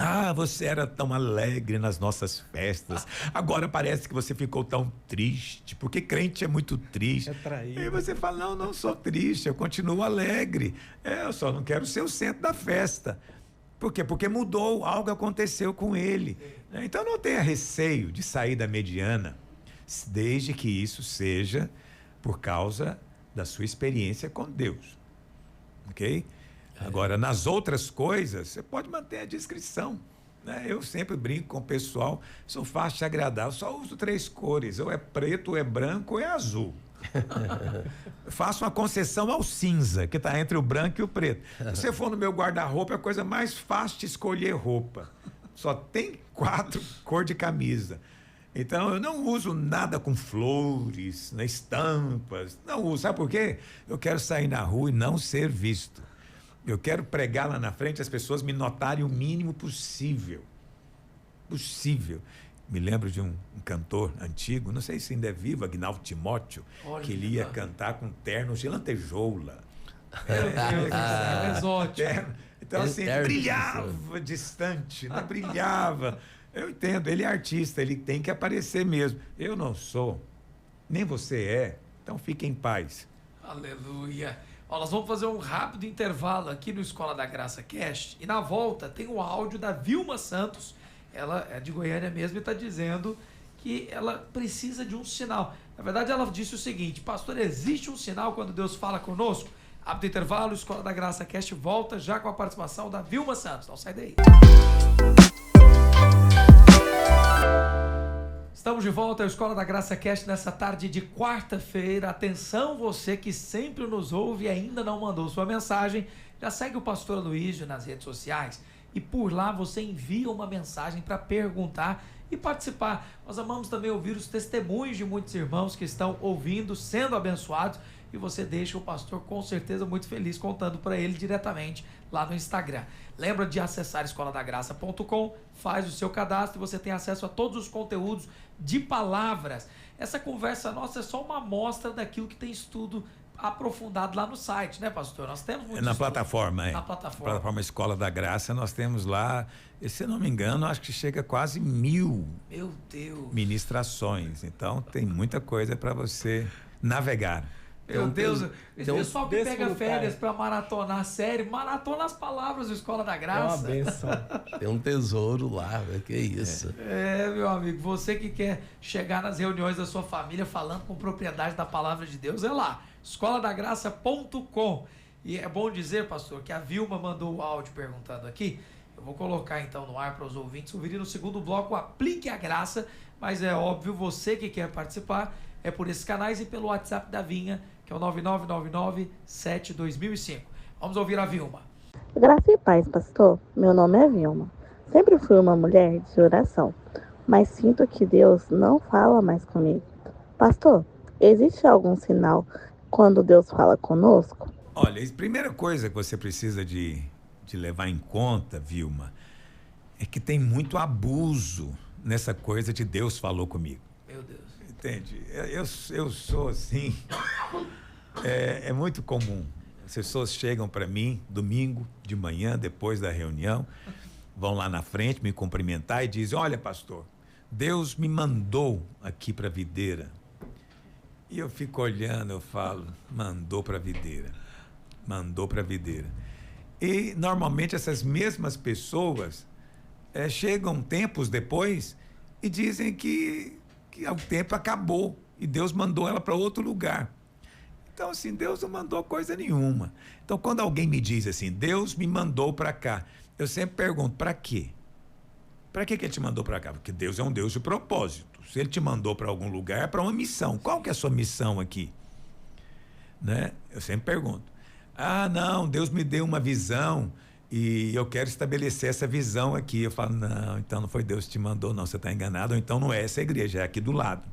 Ah, você era tão alegre nas nossas festas. Agora parece que você ficou tão triste, porque crente é muito triste. É traído. E você fala, não sou triste, eu continuo alegre. Eu só não quero ser o centro da festa. Por quê? Porque mudou, algo aconteceu com ele. Então não tenha receio de sair da mediana, desde que isso seja por causa da sua experiência com Deus. Ok? Agora, nas outras coisas, você pode manter a discrição. Né? Eu sempre brinco com o pessoal, sou fácil de agradar, eu só uso 3 cores, ou é preto, ou é branco, ou é azul. Faço uma concessão ao cinza, que está entre o branco e o preto. Se você for no meu guarda-roupa, é a coisa mais fácil de escolher roupa. Só tem 4 cores de camisa. Então, eu não uso nada com flores, né, estampas. Não uso. Sabe por quê? Eu quero sair na rua e não ser visto. Eu quero pregar lá na frente, as pessoas me notarem o mínimo possível. Possível. Me lembro de um cantor antigo, não sei se ainda é vivo, Agnaldo Timóteo, que ele ia cantar com ternos de lantejoula. Exótico. Então, assim, brilhava distante, né? Brilhava. Eu entendo, ele é artista, ele tem que aparecer mesmo. Eu não sou, nem você é, então fique em paz. Aleluia. Ó, nós vamos fazer um rápido intervalo aqui no Escola da Graça Cast e na volta tem o áudio da Vilma Santos. Ela é de Goiânia mesmo e está dizendo que ela precisa de um sinal. Na verdade, ela disse o seguinte: pastor, existe um sinal quando Deus fala conosco? Rápido intervalo, Escola da Graça Cast volta já com a participação da Vilma Santos. Não sai daí. Estamos de volta ao Escola da Graça Cast nessa tarde de quarta-feira. Atenção, você que sempre nos ouve e ainda não mandou sua mensagem, já segue o pastor Aloísio nas redes sociais e por lá você envia uma mensagem para perguntar e participar. Nós amamos também ouvir os testemunhos de muitos irmãos que estão ouvindo, sendo abençoados, e você deixa o pastor com certeza muito feliz contando para ele diretamente lá no Instagram. Lembra de acessar escoladagraça.com, faz o seu cadastro e você tem acesso a todos os conteúdos de palavras. Essa conversa nossa é só uma amostra daquilo que tem estudo aprofundado lá no site, né, pastor? Nós temos muito na estudo. Plataforma, é. Na plataforma. Plataforma Escola da Graça, nós temos lá, se eu não me engano, acho que chega a quase 1000 Meu Deus. ministrações. Então, tem muita coisa para você navegar. Meu Deus, o pessoal que pega desfrutar. férias para maratonar a série, maratona as palavras do Escola da É uma Graça. benção. Tem um tesouro lá, que isso. Meu amigo, você que quer chegar nas reuniões da sua família falando com propriedade da palavra de Deus, é lá, escoladagraça.com. E é bom dizer, pastor, que a Vilma mandou o áudio perguntando aqui. Eu vou colocar então no ar para os ouvintes ouvirem no segundo bloco, aplique a graça, mas é óbvio, você que quer participar, é por esses canais e pelo WhatsApp da Vinha, que é o 9999-72005. Vamos ouvir a Vilma. Graça e paz, pastor. Meu nome é Vilma. Sempre fui uma mulher de oração, mas sinto que Deus não fala mais comigo. Pastor, existe algum sinal quando Deus fala conosco? Olha, a primeira coisa que você precisa de levar em conta, Vilma, é que tem muito abuso nessa coisa de Deus falou comigo. Meu Deus. Entende? Eu sou assim, é muito comum. As pessoas chegam para mim domingo de manhã, depois da reunião, vão lá na frente me cumprimentar e dizem: olha, pastor, Deus me mandou aqui para a videira. E eu fico olhando, eu falo: mandou para a videira, mandou para a videira. E normalmente essas mesmas pessoas chegam tempos depois e dizem que o tempo acabou e Deus mandou ela para outro lugar. Então, assim, Deus não mandou coisa nenhuma. Então, quando alguém me diz assim, Deus me mandou para cá, eu sempre pergunto, para quê? Para que ele te mandou para cá? Porque Deus é um Deus de propósito. Se ele te mandou para algum lugar, é para uma missão. Qual que é a sua missão aqui? Né? Eu sempre pergunto. Ah, não, Deus me deu uma visão e eu quero estabelecer essa visão aqui. Eu falo, não, então não foi Deus que te mandou, não, você está enganado, ou então não é essa igreja, é aqui do lado.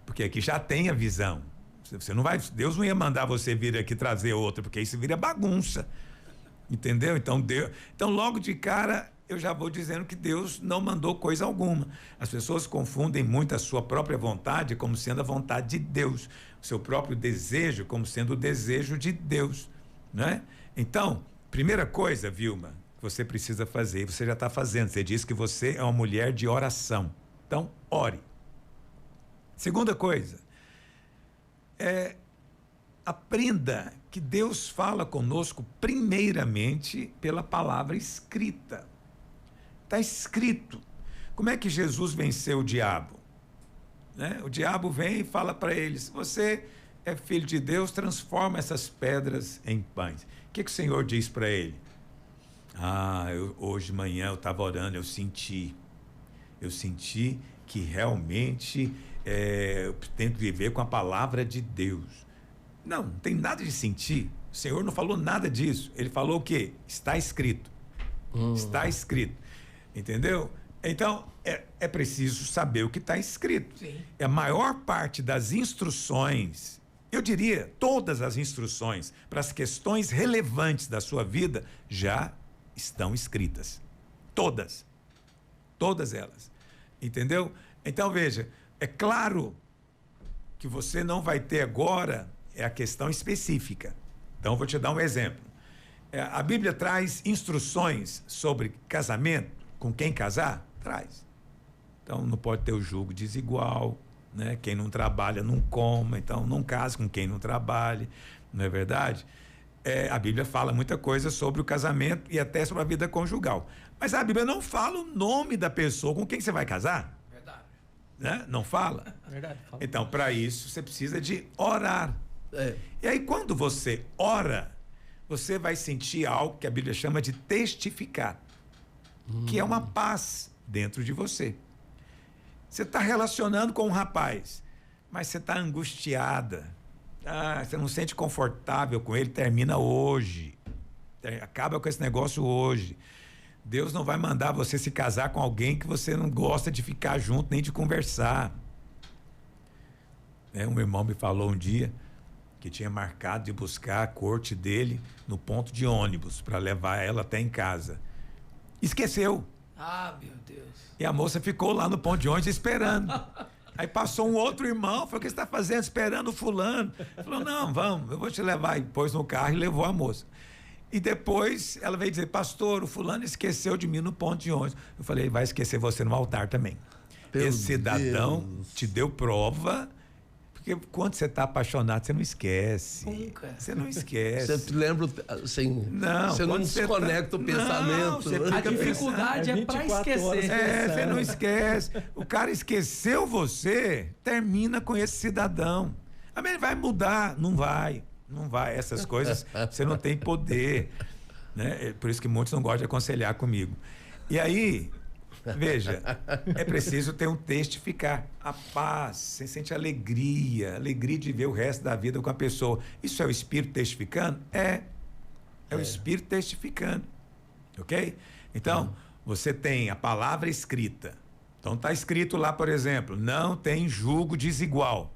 Porque aqui já tem a visão. Você não vai, Deus não ia mandar você vir aqui trazer outra, porque isso vira bagunça. Entendeu? Então, logo de cara, eu já vou dizendo que Deus não mandou coisa alguma. As pessoas confundem muito a sua própria vontade como sendo a vontade de Deus, o seu próprio desejo como sendo o desejo de Deus, né? Então, primeira coisa, Vilma, que você precisa fazer, e você já está fazendo, você disse que você é uma mulher de oração. Então, ore. Segunda coisa, aprenda que Deus fala conosco primeiramente pela palavra escrita. Está escrito. Como é que Jesus venceu o diabo? Né? O diabo vem e fala para ele: se você é filho de Deus, transforma essas pedras em pães. O que o Senhor diz para ele? Hoje de manhã eu estava orando, eu senti que realmente eu tenho que viver com a palavra de Deus. Não tem nada de sentir. O Senhor não falou nada disso. Ele falou o quê? Está escrito. Está escrito. Entendeu? Então, é preciso saber o que está escrito. Sim. A maior parte das instruções, eu diria, todas as instruções para as questões relevantes da sua vida já estão escritas. Todas. Todas elas. Entendeu? Então, veja, é claro que você não vai ter agora a questão específica. Então, vou te dar um exemplo. A Bíblia traz instruções sobre casamento, com quem casar? Traz. Então, não pode ter o julgo desigual, né? Quem não trabalha não coma, então não case com quem não trabalhe, não é verdade? A Bíblia fala muita coisa sobre o casamento e até sobre a vida conjugal. Mas a Bíblia não fala o nome da pessoa com quem você vai casar. Verdade. Né? Não fala? Verdade. Fala. Então, para isso, você precisa de orar. E aí, quando você ora, você vai sentir algo que a Bíblia chama de testificar, que é uma paz dentro de você. Você está relacionando com um rapaz, mas você está angustiada. Você não se sente confortável com ele, termina hoje. Acaba com esse negócio hoje. Deus não vai mandar você se casar com alguém que você não gosta de ficar junto, nem de conversar. Um irmão me falou um dia que tinha marcado de buscar a corte dele no ponto de ônibus para levar ela até em casa. Esqueceu. Meu Deus. E a moça ficou lá no ponto de ônibus esperando. Aí passou um outro irmão, falou: o que você está fazendo? Esperando o fulano. Falou: não, vamos, eu vou te levar. E pôs no carro e levou a moça. E depois ela veio dizer: pastor, o fulano esqueceu de mim no ponto de ônibus. Eu falei: vai esquecer você no altar também. Esse cidadão te deu prova. Porque quando você está apaixonado, você não esquece. Nunca. Você não esquece. Você lembra, assim, não, você não desconecta o pensamento. A dificuldade é para esquecer. Você não esquece. O cara esqueceu você, termina com esse cidadão. Ele vai mudar? Não vai. Não vai. Essas coisas você não tem poder. Né? Por isso que muitos não gostam de aconselhar comigo. E aí, veja, é preciso ter um testificar. A paz, você sente alegria de ver o resto da vida com a pessoa. Isso é o Espírito testificando? É o Espírito testificando. Ok? Então, você tem a palavra escrita. Então, está escrito lá, por exemplo: não tem julgo desigual.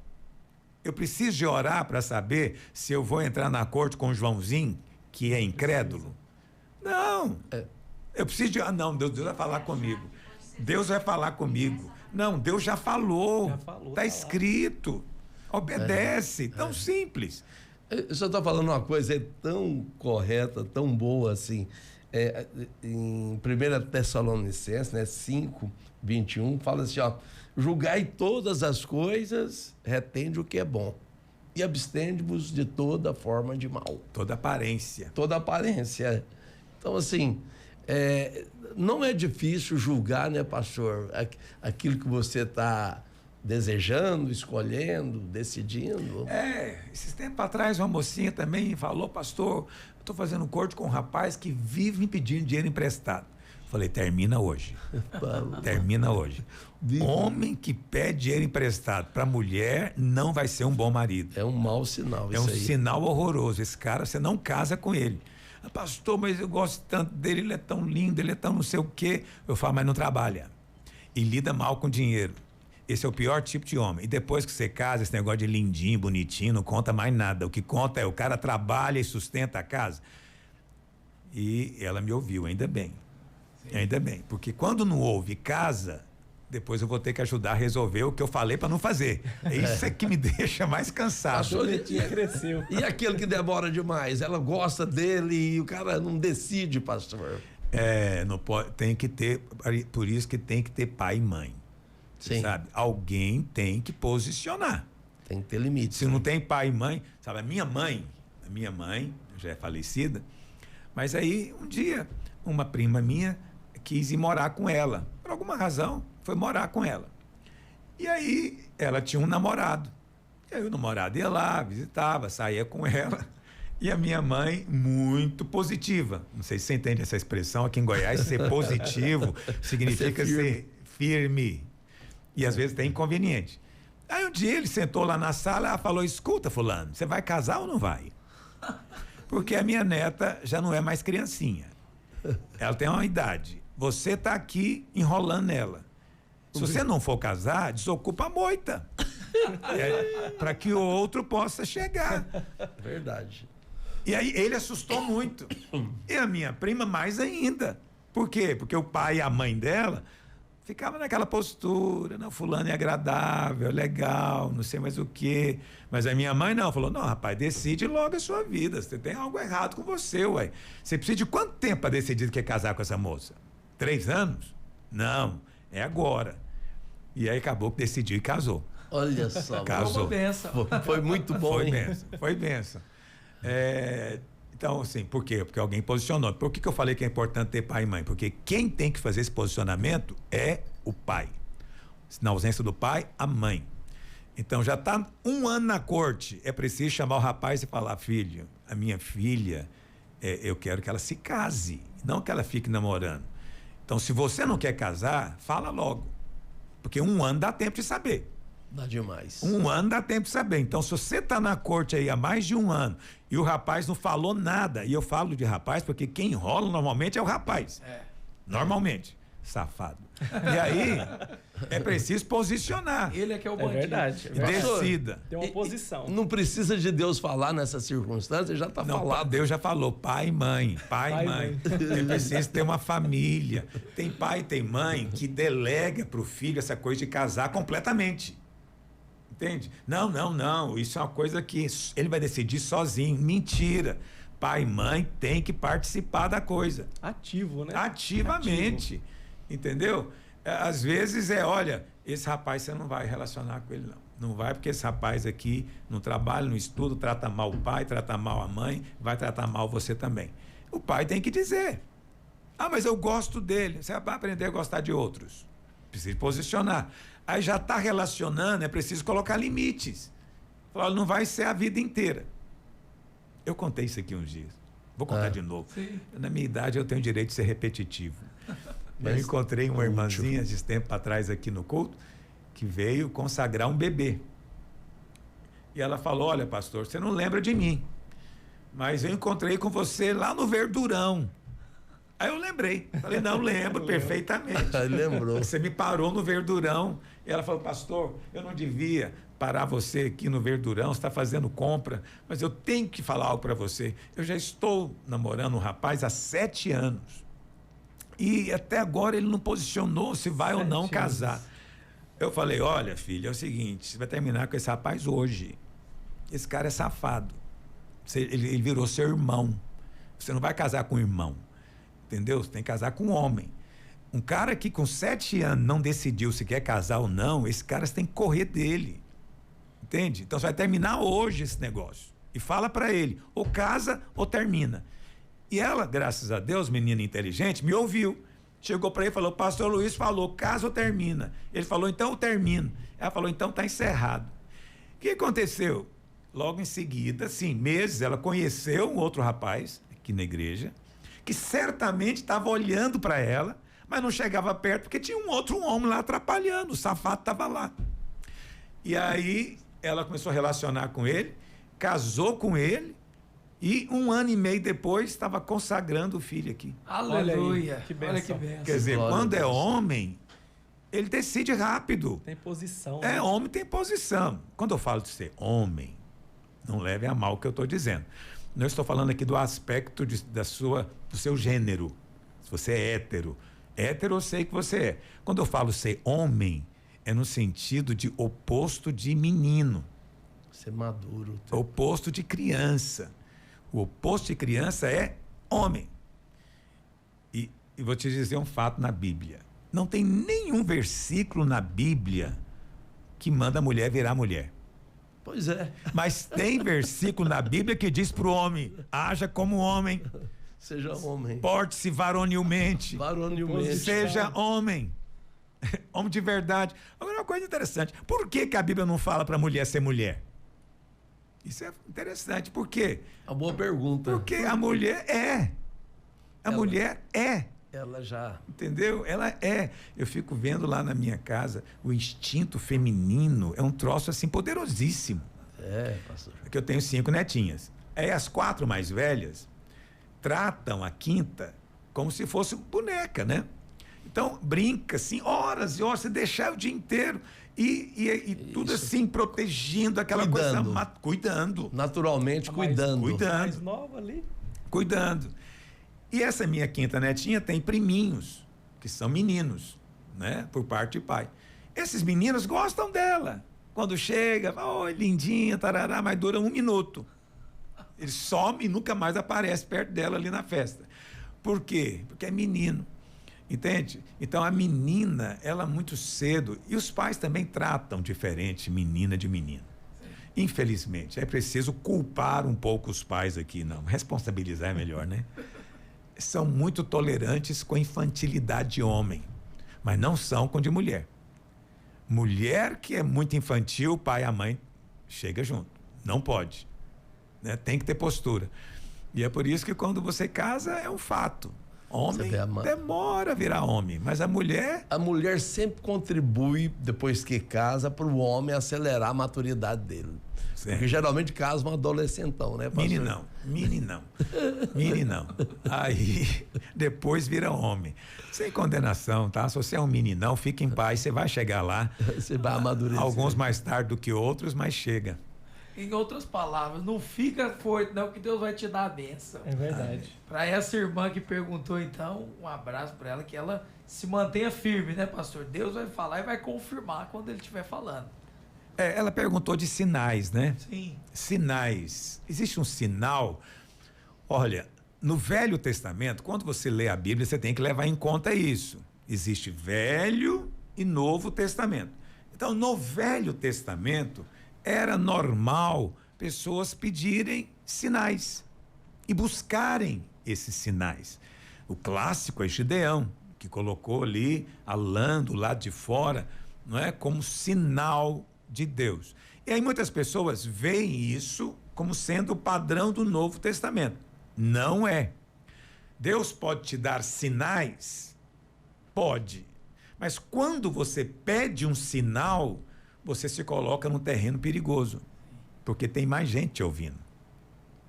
Eu preciso de orar para saber se eu vou entrar na corte com o Joãozinho, que é incrédulo? Não. Eu preciso de... não, Deus vai falar comigo. Deus vai falar comigo. Não, Deus já falou. Está escrito. Obedece. Tão simples. O senhor está falando uma coisa tão correta, tão boa assim. Em 1 Tessalonicenses, 5:21, fala assim: julgai todas as coisas, retende o que é bom, e abstende-vos de toda forma de mal. Toda aparência. Toda aparência. Então, assim, não é difícil julgar, né, pastor, aquilo que você está desejando, escolhendo, decidindo. Esses tempos atrás uma mocinha também falou: pastor, eu estou fazendo um corte com um rapaz que vive me pedindo dinheiro emprestado. Falei: termina hoje. Termina hoje. Homem que pede dinheiro emprestado para mulher não vai ser um bom marido. É um mau sinal. É um sinal horroroso. Esse cara, você não casa com ele. Pastor, mas eu gosto tanto dele, ele é tão lindo, ele é tão não sei o quê. Eu falo: mas não trabalha. E lida mal com dinheiro. Esse é o pior tipo de homem. E depois que você casa, esse negócio de lindinho, bonitinho, não conta mais nada. O que conta é o cara trabalha e sustenta a casa. E ela me ouviu, ainda bem. Sim. Ainda bem. Porque quando não ouve casa, depois eu vou ter que ajudar a resolver o que eu falei para não fazer. Isso é que me deixa mais cansado. Pastor, cresceu. E aquele que demora demais? Ela gosta dele e o cara não decide, pastor. Não pode, tem que ter, por isso que tem que ter pai e mãe. Sim. Sabe? Alguém tem que posicionar. Tem que ter limite. Se não tem pai e mãe, sabe, a minha mãe já é falecida, mas aí um dia uma prima minha quis ir morar com ela, por alguma razão, foi morar com ela. E aí ela tinha um namorado. E aí o namorado ia lá, visitava, saía com ela. E a minha mãe, muito positiva. Não sei se você entende essa expressão. Aqui em Goiás, ser positivo significa ser firme. E às vezes tem inconveniente. Aí um dia ele sentou lá na sala e falou: escuta, fulano, você vai casar ou não vai? Porque a minha neta já não é mais criancinha. Ela tem uma idade. Você está aqui enrolando nela. Se você não for casar, desocupa a moita. Para que o outro possa chegar. Verdade. E aí ele assustou muito. E a minha prima mais ainda. Por quê? Porque o pai e a mãe dela ficava naquela postura, não, fulano é agradável, legal, não sei mais o quê. Mas a minha mãe não, falou: não, rapaz, decide logo a sua vida, você tem algo errado com você, ué. Você precisa de quanto tempo para decidir que quer casar com essa moça? 3 anos? Não, é agora. E aí acabou que decidiu e casou. Olha só. Casou. Foi muito bom, foi hein? benção, foi benção. Então, assim, por quê? Porque alguém posicionou. Por que eu falei que é importante ter pai e mãe? Porque quem tem que fazer esse posicionamento é o pai. Na ausência do pai, a mãe. Então, já está 1 ano na corte. É preciso chamar o rapaz e falar: filho, a minha filha, eu quero que ela se case, não que ela fique namorando. Então, se você não quer casar, fala logo. Porque 1 ano dá tempo de saber. Dá demais. 1 ano dá tempo de saber. Então, se você está na corte aí há mais de 1 ano e o rapaz não falou nada, e eu falo de rapaz porque quem enrola normalmente é o rapaz. Normalmente. Safado. E aí, é preciso posicionar. Ele é que é o bandido. É verdade. Decida. Tem uma posição. Não precisa de Deus falar nessa circunstância, já está Não, falado. Deus já falou, pai e mãe, pai e mãe. É preciso ter uma família. Tem pai e tem mãe que delega para o filho essa coisa de casar completamente. Entende? Não. Isso é uma coisa que ele vai decidir sozinho. Mentira. Pai e mãe tem que participar da coisa. Ativo, né? Ativamente. Ativo. Entendeu? Às vezes olha, esse rapaz você não vai relacionar com ele, não. Não vai, porque esse rapaz aqui não trabalha, não estuda, trata mal o pai, trata mal a mãe, vai tratar mal você também. O pai tem que dizer: ah, mas eu gosto dele. Você vai aprender a gostar de outros. Precisa posicionar. Aí já está relacionando, é preciso colocar limites. Falar: não vai ser a vida inteira. Eu contei isso aqui uns dias. Vou contar de novo. Sim. Na minha idade, eu tenho o direito de ser repetitivo. Eu encontrei uma irmãzinha de tempo atrás aqui no culto que veio consagrar um bebê. E ela falou: olha, pastor, você não lembra de mim, mas eu encontrei com você lá no Verdurão. Aí eu lembrei. Falei: não, lembro perfeitamente. Lembrou. Você me parou no Verdurão. E ela falou: pastor, eu não devia parar você aqui no Verdurão, você está fazendo compra, mas eu tenho que falar algo para você. Eu já estou namorando um rapaz há 7 anos. E até agora ele não posicionou se vai ou não casar. Eu falei: olha, filha, é o seguinte, você vai terminar com esse rapaz hoje. Esse cara é safado. Ele virou seu irmão. Você não vai casar com um irmão. Entendeu? Você tem que casar com um homem. Um cara que com 7 anos não decidiu se quer casar ou não, esse cara você tem que correr dele. Entende? Então você vai terminar hoje esse negócio. E fala para ele: ou casa ou termina. E ela, graças a Deus, menina inteligente, me ouviu. Chegou para ele e falou: pastor Luiz falou, casa ou termina? Ele falou: então eu termino. Ela falou: então está encerrado. O que aconteceu? Logo em seguida, sim, meses, ela conheceu um outro rapaz aqui na igreja, que certamente estava olhando para ela, mas não chegava perto porque tinha um outro homem lá atrapalhando, o safado estava lá. E aí ela começou a relacionar com ele, casou com ele, e 1 ano e meio depois estava consagrando o filho aqui. Aleluia. Que Olha que bênção. benção. Quer dizer, Glória quando a é Deus. homem, ele decide rápido. Tem posição. É, né? homem tem posição. Quando eu falo de ser homem, não leve a mal o que eu estou dizendo. Não estou falando aqui do aspecto do seu gênero. Se você é hétero. Hétero eu sei que você é. Quando eu falo ser homem, é no sentido de oposto de menino. Ser maduro. Oposto de criança. O oposto de criança é homem. E vou te dizer um fato na Bíblia. Não tem nenhum versículo na Bíblia que manda a mulher virar mulher. Pois é. Mas tem versículo na Bíblia que diz para o homem: haja como homem, Seja homem. porte-se varonilmente. Varonilmente. Seja homem. Homem de verdade. Agora, uma coisa interessante: por que a Bíblia não fala para a mulher ser mulher? Isso é interessante. Por quê? Uma boa pergunta. Porque a mulher é. Mulher é. Ela já. Entendeu? Ela é. Eu fico vendo lá na minha casa, o instinto feminino é um troço assim poderosíssimo. É, pastor. Porque eu tenho 5 netinhas. Aí as 4 mais velhas tratam a quinta como se fosse boneca, né? Então, brinca assim, horas e horas, você deixar o dia inteiro e tudo assim, protegendo aquela Cuidando. coisa, cuidando. Naturalmente, cuidando. Mais nova ali. Cuidando. E essa minha quinta netinha tem priminhos, que são meninos, né? Por parte de pai. Esses meninos gostam dela. Quando chega, oi, lindinha, tarará, mas dura 1 minuto. Ele some e nunca mais aparece perto dela ali na festa. Por quê? Porque é menino. Entende? Então a menina, ela muito cedo, e os pais também tratam diferente menina de menino. Infelizmente, é preciso culpar um pouco os pais aqui, não. Responsabilizar é melhor, né? São muito tolerantes com a infantilidade de homem, mas não são com de mulher. Mulher que é muito infantil, o pai e a mãe chega junto. Não pode. Né? Tem que ter postura. E é por isso que quando você casa é um fato. Homem demora a virar homem, mas a mulher... A mulher sempre contribui, depois que casa, para o homem acelerar a maturidade dele. Certo. Porque geralmente casa um adolescentão, né, pastor? Meninão. Aí, depois vira homem. Sem condenação, tá? Se você é um meninão, fica em paz, você vai chegar lá. Você vai amadurecer. Alguns mais tarde do que outros, mas chega. Em outras palavras, não fica forte não, que Deus vai te dar a bênção. É verdade. Para essa irmã que perguntou, então, um abraço para ela, que ela se mantenha firme, né, pastor? Deus vai falar e vai confirmar quando ele estiver falando. Ela perguntou de sinais, né? Sim. Sinais. Existe um sinal. Olha, no Velho Testamento, quando você lê a Bíblia, você tem que levar em conta isso. Existe Velho e Novo Testamento. Então, no Velho Testamento, era normal pessoas pedirem sinais e buscarem esses sinais. O clássico é Gideão, que colocou ali a lã do lado de fora, não é, como sinal de Deus. E aí muitas pessoas veem isso como sendo o padrão do Novo Testamento. Não é. Deus pode te dar sinais? Pode. Mas quando você pede um sinal, você se coloca num terreno perigoso, porque tem mais gente te ouvindo.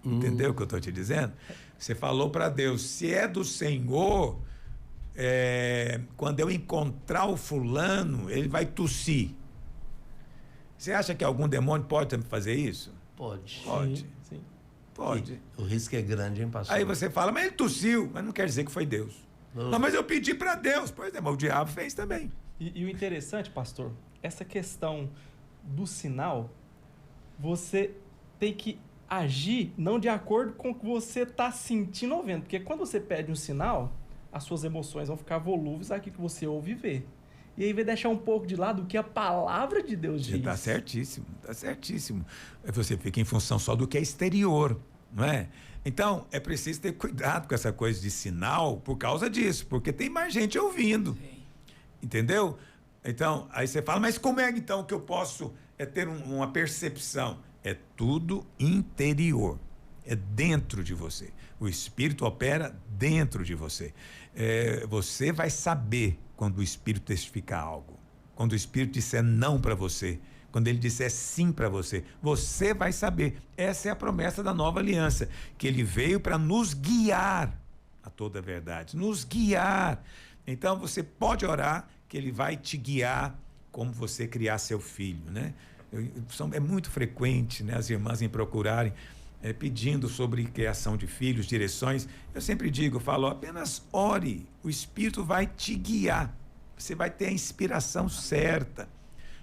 Entendeu o que eu estou te dizendo? Você falou para Deus, se é do Senhor, quando eu encontrar o fulano, ele vai tossir. Você acha que algum demônio pode fazer isso? Pode. Pode. Sim. Pode. E o risco é grande, hein, pastor? Aí você fala, mas ele tossiu, mas não quer dizer que foi Deus. Não, mas eu pedi para Deus. Pois é, mas o diabo fez também. E o interessante, pastor, essa questão do sinal, você tem que agir não de acordo com o que você está sentindo ou vendo. Porque quando você pede um sinal, as suas emoções vão ficar volúveis àquilo que você ouve e vê. E aí vai deixar um pouco de lado o que a palavra de Deus diz. Está certíssimo, está certíssimo. Você fica em função só do que é exterior, não é? Então, é preciso ter cuidado com essa coisa de sinal por causa disso, porque tem mais gente ouvindo. Sim. Entendeu? Então, aí você fala, mas como é então que eu posso ter uma percepção? É tudo interior, é dentro de você. O Espírito opera dentro de você. Você vai saber quando o Espírito testificar algo, quando o Espírito disser não para você, quando ele disser sim para você, você vai saber. Essa é a promessa da nova aliança, que ele veio para nos guiar a toda a verdade, nos guiar. Então você pode orar que ele vai te guiar como você criar seu filho, né? É muito frequente, né, as irmãs me procurarem pedindo sobre criação de filhos, direções. Eu sempre digo, falo, apenas ore, o Espírito vai te guiar, você vai ter a inspiração certa,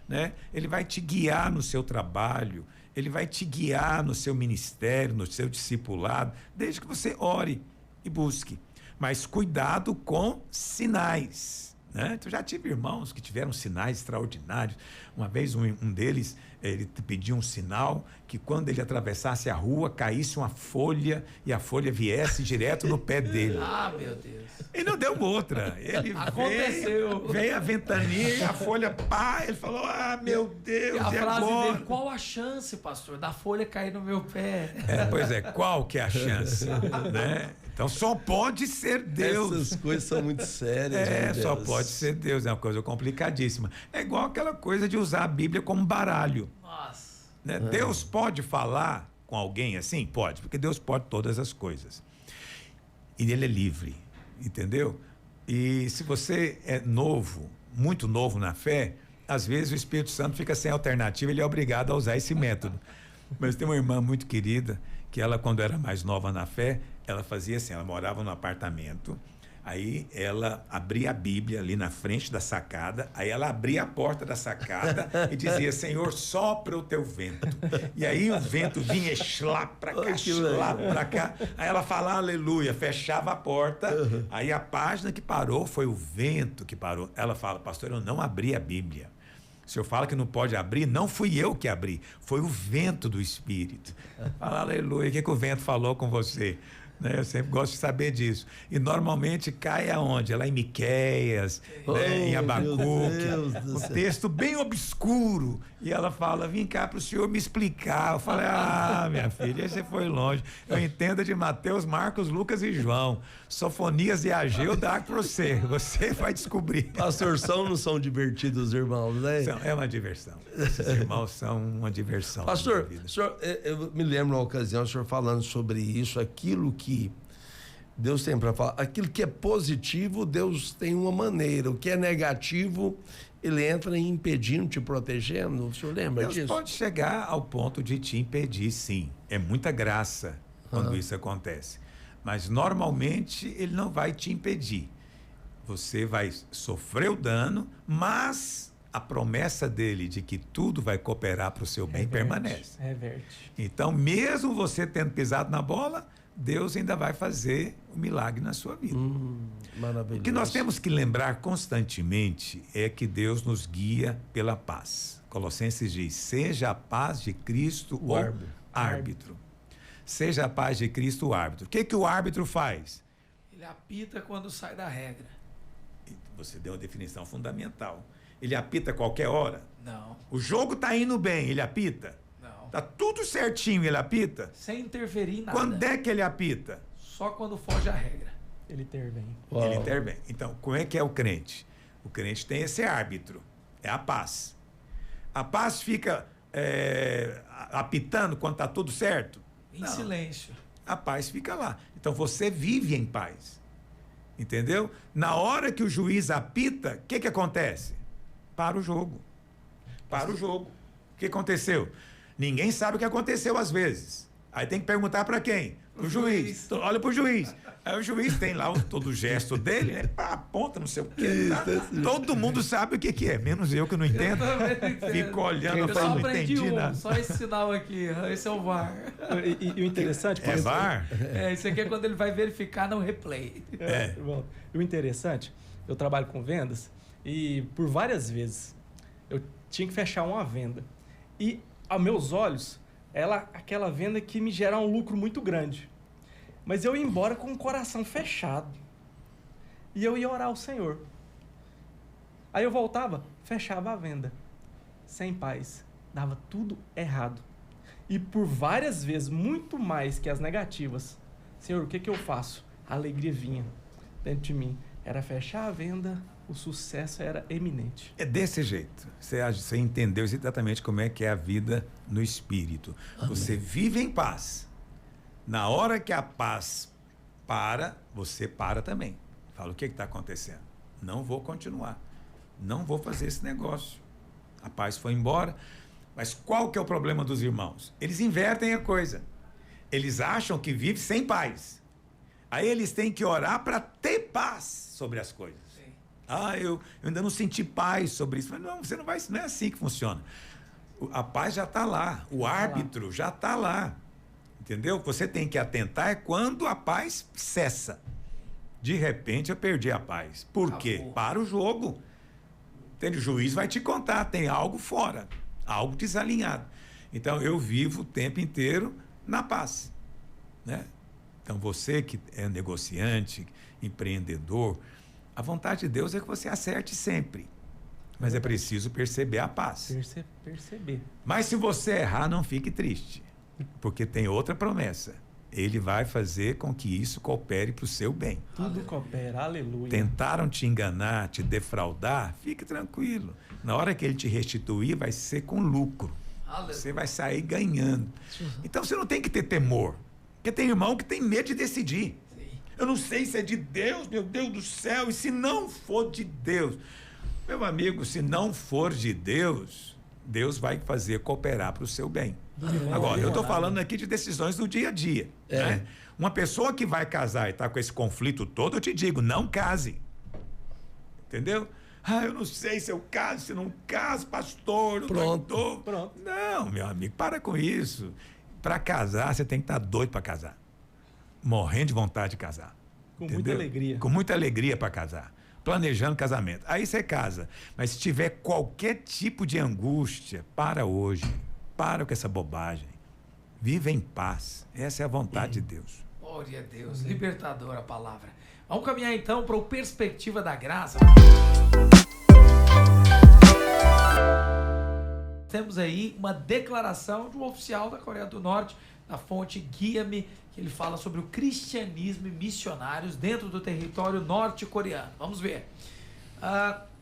né? Ele vai te guiar no seu trabalho, ele vai te guiar no seu ministério, no seu discipulado, desde que você ore e busque. Mas cuidado com sinais, né? Eu já tive irmãos que tiveram sinais extraordinários. Uma vez um deles, ele pediu um sinal que quando ele atravessasse a rua, caísse uma folha e a folha viesse direto no pé dele. Ah, meu Deus. E não deu outra. Ele Aconteceu. veio a ventania e a folha, pá, ele falou, ah, meu Deus, E a e frase agora? dele, qual a chance, pastor, da folha cair no meu pé? Pois é, qual que é a chance, né? Então só pode ser Deus. Essas coisas são muito sérias. meu Só Deus. pode ser Deus, é uma coisa complicadíssima. É igual aquela coisa de usar a Bíblia como baralho, Nossa. né? Deus pode falar com alguém assim? Pode, porque Deus pode todas as coisas. E ele é livre, entendeu? E se você é novo, muito novo na fé, às vezes o Espírito Santo fica sem alternativa, ele é obrigado a usar esse método. Mas tem uma irmã muito querida, que ela, quando era mais nova na fé, ela fazia assim, ela morava num apartamento, aí ela abria a Bíblia ali na frente da sacada, aí ela abria a porta da sacada e dizia, Senhor, sopra o teu vento. E aí o vento vinha e xlá pra cá, Ai, que xlá legal. pra cá. Aí ela falava aleluia, fechava a porta, aí a página que parou foi o vento que parou. Ela fala, pastor, eu não abri a Bíblia. O senhor fala que não pode abrir, não fui eu que abri, foi o vento do Espírito. Fala, aleluia, o que o vento falou com você? Né? Eu sempre gosto de saber disso. E normalmente cai aonde? É lá em Miqueias, né? Em meu Abacuque, Deus do um céu. texto bem obscuro. E ela fala, vem cá para o senhor me explicar. Eu falei, minha filha, aí você foi longe. Eu entendo de Mateus, Marcos, Lucas e João. Sofonias e Ageu dá para você. Você vai descobrir. Pastor, são ou não são divertidos os irmãos, né? É uma diversão. Esses irmãos são uma diversão. Pastor, na vida. o senhor, eu me lembro uma ocasião, o senhor falando sobre isso, aquilo que Deus tem para falar, aquilo que é positivo, Deus tem uma maneira, o que é negativo, ele entra impedindo, te protegendo. O senhor lembra Deus disso? pode chegar ao ponto de te impedir, sim. É muita graça quando isso acontece. Mas normalmente ele não vai te impedir. Você vai sofrer o dano, mas a promessa dele de que tudo vai cooperar para o seu bem permanece. Reverte. Então, mesmo você tendo pisado na bola, Deus ainda vai fazer um milagre na sua vida. Maravilhoso. O que nós temos que lembrar constantemente é que Deus nos guia pela paz. Colossenses diz, seja a paz de Cristo o árbitro. Seja a paz de Cristo o árbitro. O que o árbitro faz? Ele apita quando sai da regra. Você deu uma definição fundamental. Ele apita a qualquer hora. Não, O jogo está indo bem, ele apita. não. Tá tudo certinho, ele apita. Sem interferir em nada. Quando é que ele apita? Só quando foge a regra. Ele intervém. Uau. Ele intervém. Então, como é que é o crente? O crente tem esse árbitro, é a paz. A paz fica apitando quando está tudo certo? Em Não. silêncio. A paz fica lá. Então, você vive em paz. Entendeu? Na hora que o juiz apita, o que acontece? Para o jogo. Para o jogo. O que aconteceu? Ninguém sabe o que aconteceu às vezes. Aí tem que perguntar para quem? O juiz. Então, olha para o juiz. Aí o juiz tem lá todo o gesto dele, né? Aponta, não sei o quê. Tá? Todo mundo sabe o que é, menos eu que não entendo. Fico olhando, Eu eu só falo, não aprendi entendi nada. só esse sinal aqui. Esse é o VAR. E o interessante... É VAR? Isso aqui é quando ele vai verificar no replay. Bom, o interessante, eu trabalho com vendas e por várias vezes eu tinha que fechar uma venda. E aos meus olhos, aquela venda que me gera um lucro muito grande. Mas eu ia embora com o coração fechado. E eu ia orar ao Senhor. Aí eu voltava, fechava a venda. Sem paz. Dava tudo errado. E por várias vezes, muito mais que as negativas. Senhor, o que eu faço? A alegria vinha dentro de mim. Era fechar a venda, o sucesso era eminente. É desse jeito. Você entendeu exatamente como é que é a vida no espírito. Você vive em paz. Na hora que a paz para, você para também. Fala, o que está acontecendo? Não vou continuar. Não vou fazer esse negócio. A paz foi embora. Mas qual que é o problema dos irmãos? Eles invertem a coisa. Eles acham que vive sem paz. Aí eles têm que orar para ter paz sobre as coisas. Sim. Eu ainda não senti paz sobre isso. Mas não, você não é assim que funciona. A paz já está lá. O árbitro já está lá. Entendeu? Você tem que atentar quando a paz cessa De repente eu perdi a paz. Por quê? Acabou. Para o jogo. Entende? O juiz vai te contar, tem algo fora, algo desalinhado. Então eu vivo o tempo inteiro na paz, né? Então você que é negociante, empreendedor, a vontade de Deus é que você acerte sempre. Mas é preciso perceber a paz. Perceber. Mas se você errar, não fique triste, porque tem outra promessa. Ele vai fazer com que isso coopere para o seu bem. Tudo coopera, aleluia. Tentaram te enganar, te defraudar, fique tranquilo. Na hora que ele te restituir, vai ser com lucro. Aleluia. Você vai sair ganhando. Então você não tem que ter temor. Porque tem irmão que tem medo de decidir. Sim. Eu não sei se é de Deus, meu Deus do céu, e se não for de Deus. Meu amigo, se não for de Deus, Deus vai fazer cooperar para o seu bem. Agora, eu estou falando aqui de decisões do dia a dia. Né? Uma pessoa que vai casar e está com esse conflito todo, eu te digo, não case. Entendeu? Eu não sei se eu caso, se não caso, pastor. Pronto. Não, meu amigo, para com isso. Para casar, você tem que estar doido para casar. Morrendo de vontade de casar. Com entendeu? muita alegria. Com muita alegria para casar. Planejando casamento. Aí você casa. Mas se tiver qualquer tipo de angústia, para hoje. Para com essa bobagem. Viva em paz. Essa é a vontade de Deus. Glória a Deus. Libertadora a palavra. Vamos caminhar então para o Perspectiva da Graça. Temos aí uma declaração de um oficial da Coreia do Norte, da fonte Guia-me, que ele fala sobre o cristianismo e missionários dentro do território norte-coreano. Vamos ver.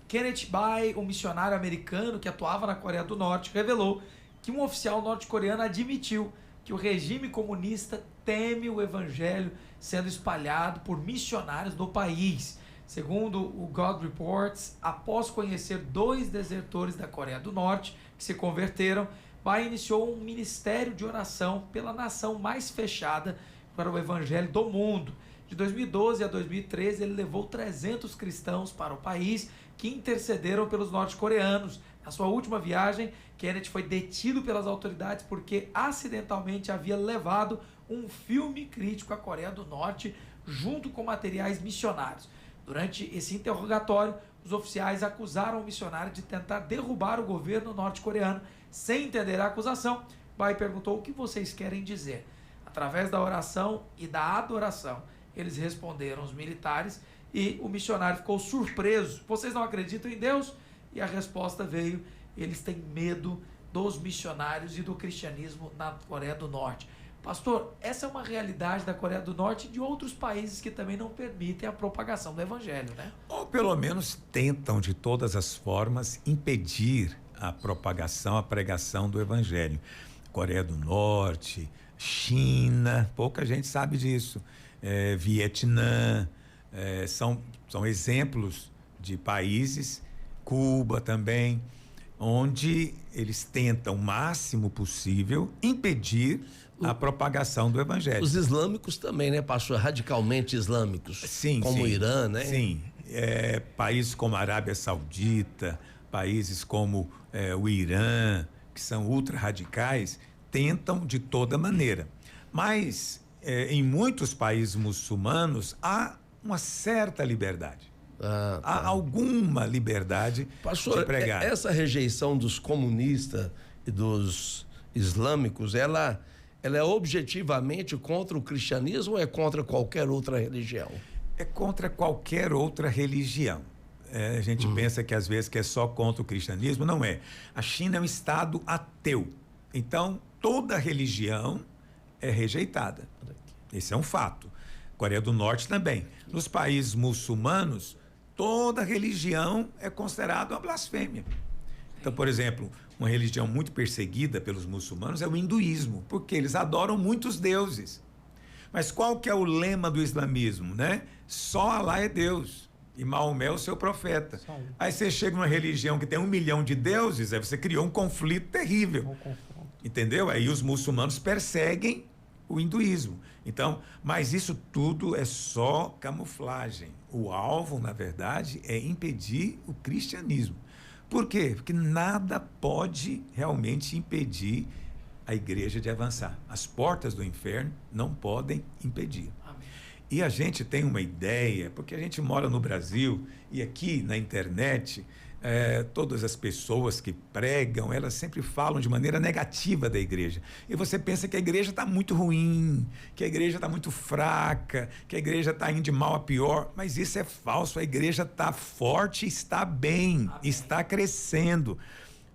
Kenneth Bae, um missionário americano que atuava na Coreia do Norte, revelou que um oficial norte-coreano admitiu que o regime comunista teme o evangelho sendo espalhado por missionários no país. Segundo o God Reports, após conhecer 2 desertores da Coreia do Norte que se converteram, Bae iniciou um ministério de oração pela nação mais fechada para o evangelho do mundo. De 2012 a 2013, ele levou 300 cristãos para o país que intercederam pelos norte-coreanos. Na sua última viagem, Kenneth foi detido pelas autoridades porque acidentalmente havia levado um filme crítico à Coreia do Norte junto com materiais missionários. Durante esse interrogatório, os oficiais acusaram o missionário de tentar derrubar o governo norte-coreano. Sem entender a acusação, Bae perguntou: o que vocês querem dizer? Através da oração e da adoração, eles responderam, os militares, e o missionário ficou surpreso. Vocês não acreditam em Deus? E a resposta veio: eles têm medo dos missionários e do cristianismo na Coreia do Norte. Pastor, essa é uma realidade da Coreia do Norte e de outros países que também não permitem a propagação do evangelho, né? Ou pelo menos tentam de todas as formas impedir a propagação, a pregação do evangelho. Coreia do Norte, China, pouca gente sabe disso. Vietnã, são exemplos de países, Cuba também, onde eles tentam o máximo possível impedir a propagação do evangelho. Os islâmicos também, né, pastor? Radicalmente islâmicos. Sim, como sim, o Irã, né? Sim. Países como a Arábia Saudita, países como o Irã, que são ultra-radicais, tentam de toda maneira. Mas, em muitos países muçulmanos, há uma certa liberdade. Há alguma liberdade pastor, de pregar. Essa rejeição dos comunistas e dos islâmicos, ela é objetivamente contra o cristianismo ou é contra qualquer outra religião? É contra qualquer outra religião. A gente pensa que às vezes que é só contra o cristianismo, não é. A China é um estado ateu. Então, toda religião é rejeitada. Esse é um fato. Coreia do Norte também. Nos países muçulmanos, toda religião é considerada uma blasfêmia. Então, por exemplo, uma religião muito perseguida pelos muçulmanos é o hinduísmo, porque eles adoram muitos deuses. Mas qual que é o lema do islamismo, né? Só Alá é Deus e Maomé é o seu profeta. Aí você chega numa religião que tem 1 milhão de deuses, aí você criou um conflito terrível. Entendeu? Aí os muçulmanos perseguem o hinduísmo. Então, mas isso tudo é só camuflagem. O alvo, na verdade, é impedir o cristianismo. Por quê? Porque nada pode realmente impedir a igreja de avançar. As portas do inferno não podem impedir. Amém. E a gente tem uma ideia, porque a gente mora no Brasil e aqui na internet, todas as pessoas que pregam, elas sempre falam de maneira negativa da igreja. E você pensa que a igreja está muito ruim, que a igreja está muito fraca, que a igreja está indo de mal a pior. Mas isso é falso. A igreja está forte, está bem, está crescendo.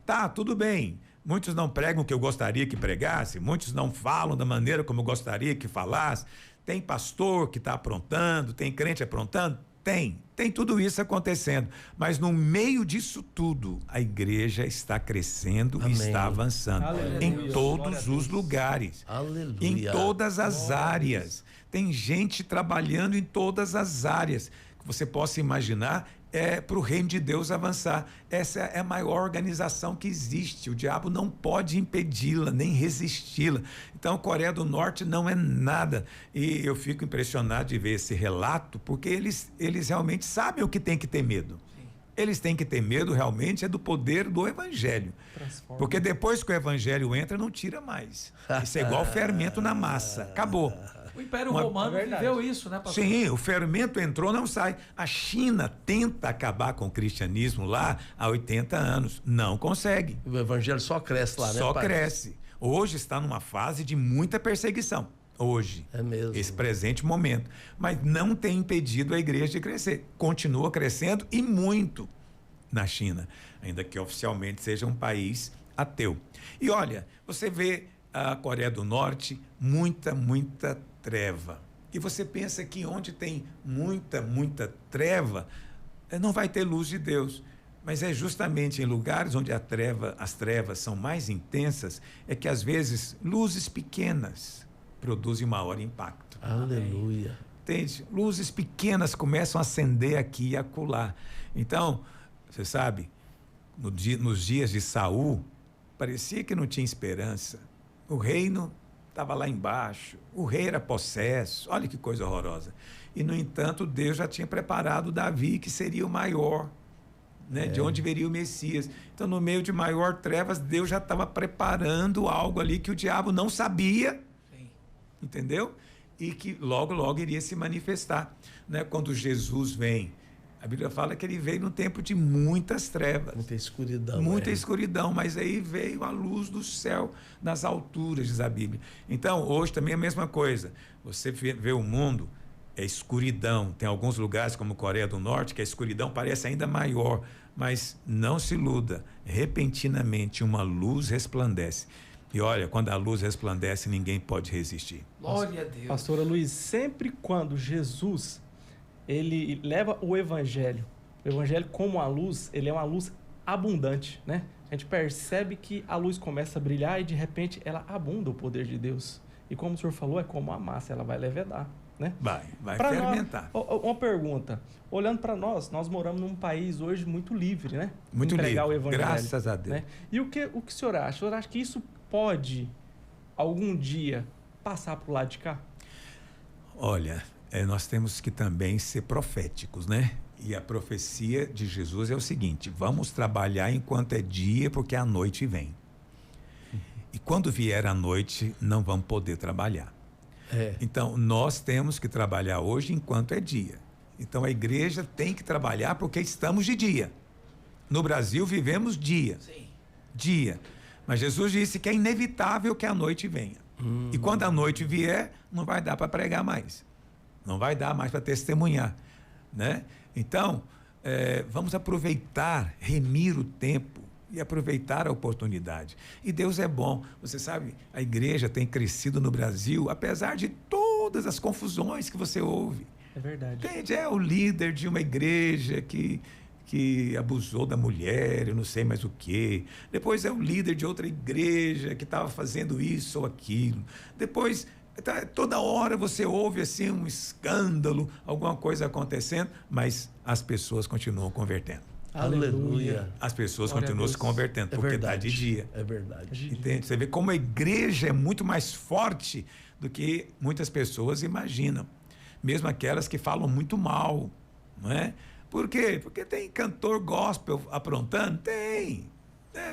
Tá, tudo bem. Muitos não pregam o que eu gostaria que pregasse, muitos não falam da maneira como eu gostaria que falasse. Tem pastor que está aprontando, tem crente aprontando? Tem tudo isso acontecendo, mas no meio disso tudo, a igreja está crescendo e está avançando. Aleluia. Em todos os lugares, Aleluia. em todas as áreas. Tem gente trabalhando em todas as áreas que você possa imaginar, para o reino de Deus avançar. Essa é a maior organização que existe. O diabo não pode impedi-la, nem resisti-la. Então, a Coreia do Norte não é nada. E eu fico impressionado de ver esse relato, porque eles realmente sabem o que tem que ter medo. Eles têm que ter medo realmente do poder do evangelho. Transforma. Porque depois que o evangelho entra, não tira mais. Isso é igual fermento na massa. Acabou. O Império Romano viveu isso, né, pastor? Sim, o fermento entrou, não sai. A China tenta acabar com o cristianismo lá há 80 anos. Não consegue. O evangelho só cresce lá, né, Só pai? cresce. Hoje está numa fase de muita perseguição. Hoje. É mesmo. Esse presente momento. Mas não tem impedido a igreja de crescer. Continua crescendo e muito na China. Ainda que oficialmente seja um país ateu. E olha, você vê a Coreia do Norte, muita treva. E você pensa que onde tem muita treva, não vai ter luz de Deus. Mas é justamente em lugares onde as trevas são mais intensas, é que às vezes luzes pequenas produzem maior impacto. Aleluia. Entende? Luzes pequenas começam a acender aqui e acolá. Então, você sabe, nos dias de Saul, parecia que não tinha esperança. O reino estava lá embaixo, o rei era possesso, olha que coisa horrorosa. E, no entanto, Deus já tinha preparado Davi, que seria o maior, né? De onde viria o Messias. Então, no meio de maior trevas, Deus já estava preparando algo ali que o diabo não sabia, entendeu? E que logo iria se manifestar, né? Quando Jesus vem, a Bíblia fala que ele veio num tempo de muitas trevas. Muita escuridão. Muita escuridão, mas aí veio a luz do céu nas alturas, diz a Bíblia. Então, hoje também é a mesma coisa. Você vê o mundo, é escuridão. Tem alguns lugares, como Coreia do Norte, que a escuridão parece ainda maior. Mas não se iluda, repentinamente uma luz resplandece. E olha, quando a luz resplandece, ninguém pode resistir. Glória a Deus. Pastora Luiz, sempre quando Jesus ele leva o evangelho como a luz, ele é uma luz abundante, né? A gente percebe que a luz começa a brilhar e de repente ela abunda o poder de Deus. E como o senhor falou, é como a massa, ela vai levedar, né? Vai Pra fermentar. Uma pergunta, olhando para nós moramos num país hoje muito livre, né? Muito Entregar livre, o evangelho, graças a Deus. né? E o que o senhor acha? O senhor acha que isso pode, algum dia, passar para o lado de cá? Olha, nós temos que também ser proféticos, né? E a profecia de Jesus é o seguinte: vamos trabalhar enquanto é dia, porque a noite vem. E quando vier a noite, não vamos poder trabalhar. Então, nós temos que trabalhar hoje enquanto é dia. Então, a igreja tem que trabalhar porque estamos de dia. No Brasil, vivemos dia. Sim. Dia. Mas Jesus disse que é inevitável que a noite venha. E quando a noite vier, não vai dar para pregar mais. Não vai dar mais para testemunhar, né? Então, vamos aproveitar, remir o tempo e aproveitar a oportunidade. E Deus é bom. Você sabe, a igreja tem crescido no Brasil, apesar de todas as confusões que você ouve. É verdade. Entende? É o líder de uma igreja que abusou da mulher, eu não sei mais o quê. Depois é o líder de outra igreja que estava fazendo isso ou aquilo. Depois, toda hora você ouve assim um escândalo, alguma coisa acontecendo, mas as pessoas continuam convertendo. Aleluia. As pessoas Glória a continuam Deus. se convertendo, porque está de dia. É verdade. Entende? Você vê como a igreja é muito mais forte do que muitas pessoas imaginam. Mesmo aquelas que falam muito mal, não é? Por quê? Porque tem cantor gospel aprontando? Tem.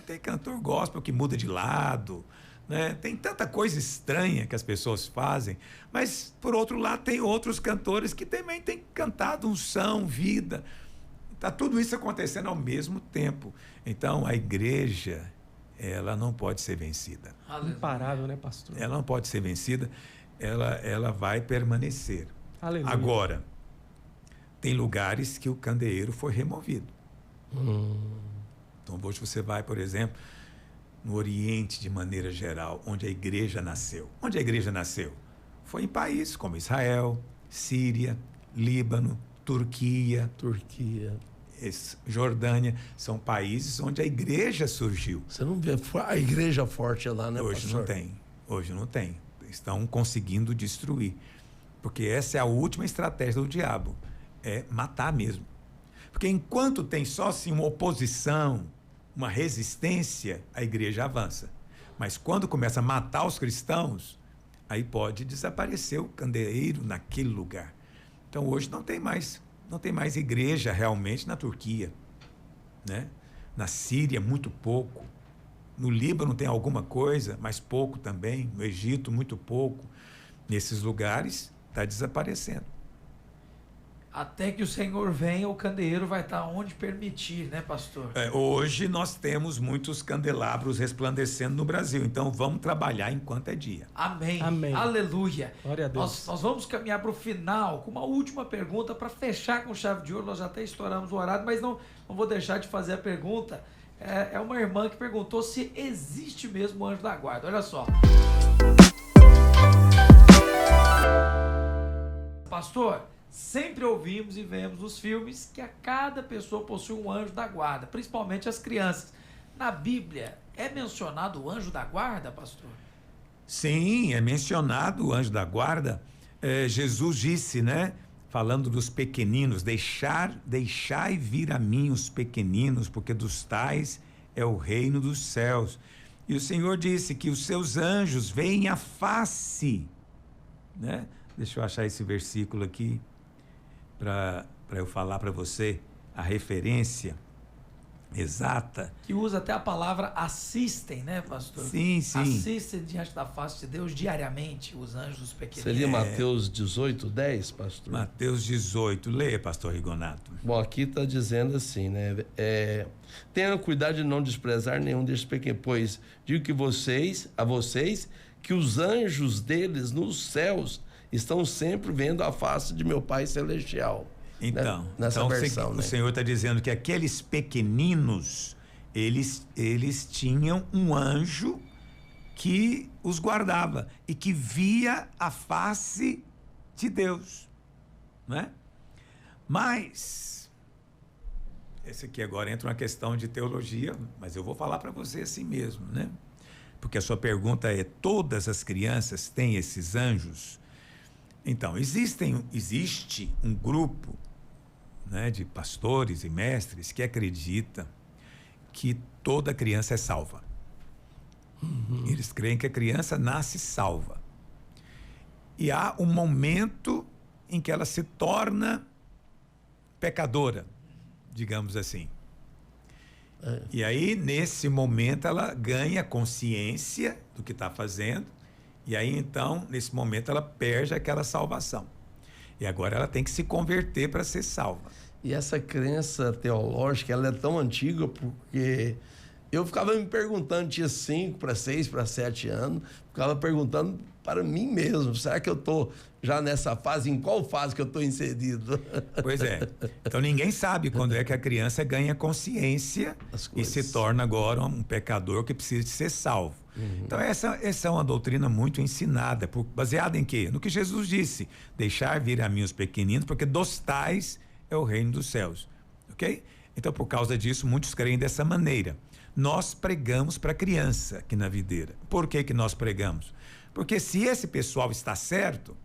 Tem cantor gospel que muda de lado, né? Tem tanta coisa estranha que as pessoas fazem, mas, por outro lado, tem outros cantores que também têm cantado unção, vida. Está tudo isso acontecendo ao mesmo tempo. Então, a igreja, ela não pode ser vencida. Imparável, né, pastor? Ela não pode ser vencida, ela vai permanecer. Aleluia. Agora, tem lugares que o candeeiro foi removido. Então, hoje você vai, por exemplo, no Oriente, de maneira geral, onde a igreja nasceu. Onde a igreja nasceu? Foi em países como Israel, Síria, Líbano, Turquia, Jordânia. São países onde a igreja surgiu. Você não vê a igreja forte lá, né, Hoje pastor? não tem. Hoje não tem. Estão conseguindo destruir. Porque essa é a última estratégia do diabo. É matar mesmo. Porque enquanto tem só assim uma oposição, uma resistência, a igreja avança. Mas quando começa a matar os cristãos, aí pode desaparecer o candeeiro naquele lugar. Então hoje não tem mais igreja realmente na Turquia, né? Na Síria muito pouco. No Líbano tem alguma coisa, mas pouco também. No Egito muito pouco. Nesses lugares está desaparecendo. Até que o Senhor venha, o candeeiro vai estar onde permitir, né, pastor? Hoje nós temos muitos candelabros resplandecendo no Brasil, então vamos trabalhar enquanto é dia. Amém. Amém. Aleluia. Glória a Deus. Nós vamos caminhar para o final com uma última pergunta para fechar com chave de ouro. Nós já até estouramos o horário, mas não vou deixar de fazer a pergunta. É uma irmã que perguntou se existe mesmo o anjo da guarda. Olha só. Pastor, sempre ouvimos e vemos nos filmes que a cada pessoa possui um anjo da guarda, principalmente as crianças. Na Bíblia, é mencionado o anjo da guarda, pastor? Sim, é mencionado o anjo da guarda. Jesus disse, né? Falando dos pequeninos, deixai vir a mim os pequeninos, porque dos tais é o reino dos céus. E o Senhor disse que os seus anjos veem a face, né? Deixa eu achar esse versículo aqui para eu falar para você a referência exata. Que usa até a palavra assistem, né, pastor? Sim, sim. Assistem diante da face de Deus diariamente, os anjos pequeninos. Seria Mateus 18:10, pastor? Mateus 18. Leia, pastor Rigonato. Bom, aqui está dizendo assim, né? Tenha cuidado de não desprezar nenhum destes pequenos, pois digo que a vocês, que os anjos deles nos céus estão sempre vendo a face de meu Pai Celestial. Então, né? Nessa versão, o né? Senhor está dizendo que aqueles pequeninos, eles tinham um anjo que os guardava e que via a face de Deus, né? Mas, esse aqui agora entra uma questão de teologia, mas eu vou falar para você assim mesmo, né? Porque a sua pergunta é, todas as crianças têm esses anjos? Então, existe um grupo, né, de pastores e mestres que acredita que toda criança é salva. Eles creem que a criança nasce salva. E há um momento em que ela se torna pecadora, digamos assim. E aí, nesse momento, ela ganha consciência do que está fazendo. E aí, então, nesse momento, ela perde aquela salvação. E agora ela tem que se converter para ser salva. E essa crença teológica, ela é tão antiga porque eu ficava me perguntando, tinha 5 para 6 para 7 anos, ficava perguntando para mim mesmo, será que eu estou já nessa fase, em qual fase que eu estou inserido? Pois é. Então ninguém sabe quando é que a criança ganha consciência e se torna agora um pecador que precisa de ser salvo. Então essa é uma doutrina muito ensinada, baseada em quê? No que Jesus disse, deixar vir a mim os pequeninos, porque dos tais é o reino dos céus, ok? Então por causa disso muitos creem dessa maneira. Nós pregamos para a criança aqui na videira. Por que nós pregamos? Porque se esse pessoal está certo,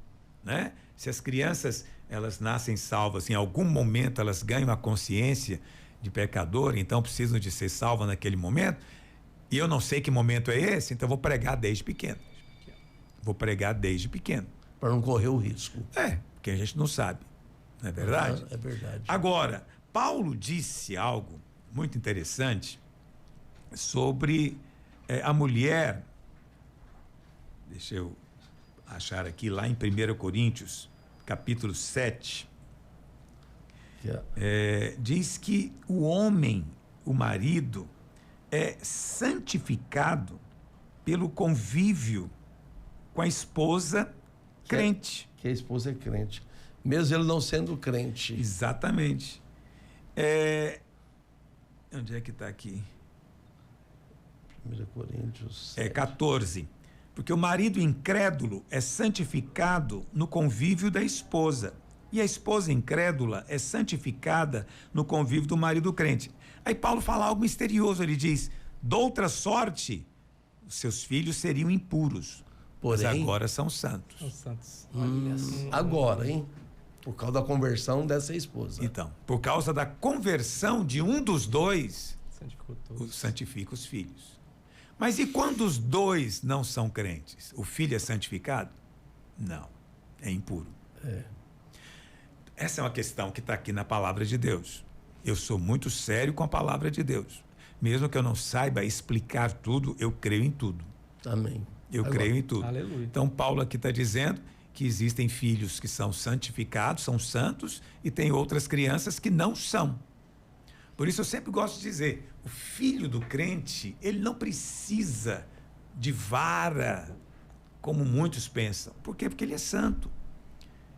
né? Se as crianças elas nascem salvas, em algum momento elas ganham a consciência de pecador, então precisam de ser salvas naquele momento, e eu não sei que momento é esse, então vou pregar desde pequeno. Vou pregar desde pequeno. Para não correr o risco. Porque a gente não sabe, não é verdade? É verdade. Agora, Paulo disse algo muito interessante sobre a mulher Deixa eu achar aqui, lá em 1 Coríntios, capítulo 7, diz que o homem, o marido, é santificado pelo convívio com a esposa crente. Que a esposa é crente. Mesmo ele não sendo crente. Exatamente. Onde é que está aqui? 1 Coríntios 14. Porque o marido incrédulo é santificado no convívio da esposa. E a esposa incrédula é santificada no convívio do marido crente. Aí Paulo fala algo misterioso, ele diz: doutra sorte, os seus filhos seriam impuros, porém, mas agora são santos. São santos. Agora, hein? Por causa da conversão dessa esposa. Então, por causa da conversão de um dos dois, santifica os filhos. Mas e quando os dois não são crentes? O filho é santificado? Não, é impuro. Essa é uma questão que está aqui na palavra de Deus. Eu sou muito sério com a palavra de Deus. Mesmo que eu não saiba explicar tudo, eu creio em tudo. Amém. Eu creio em tudo. Aleluia. Então, Paulo aqui está dizendo que existem filhos que são santificados, são santos, e tem outras crianças que não são. Por isso eu sempre gosto de dizer, o filho do crente, ele não precisa de vara, como muitos pensam. Por quê? Porque ele é santo.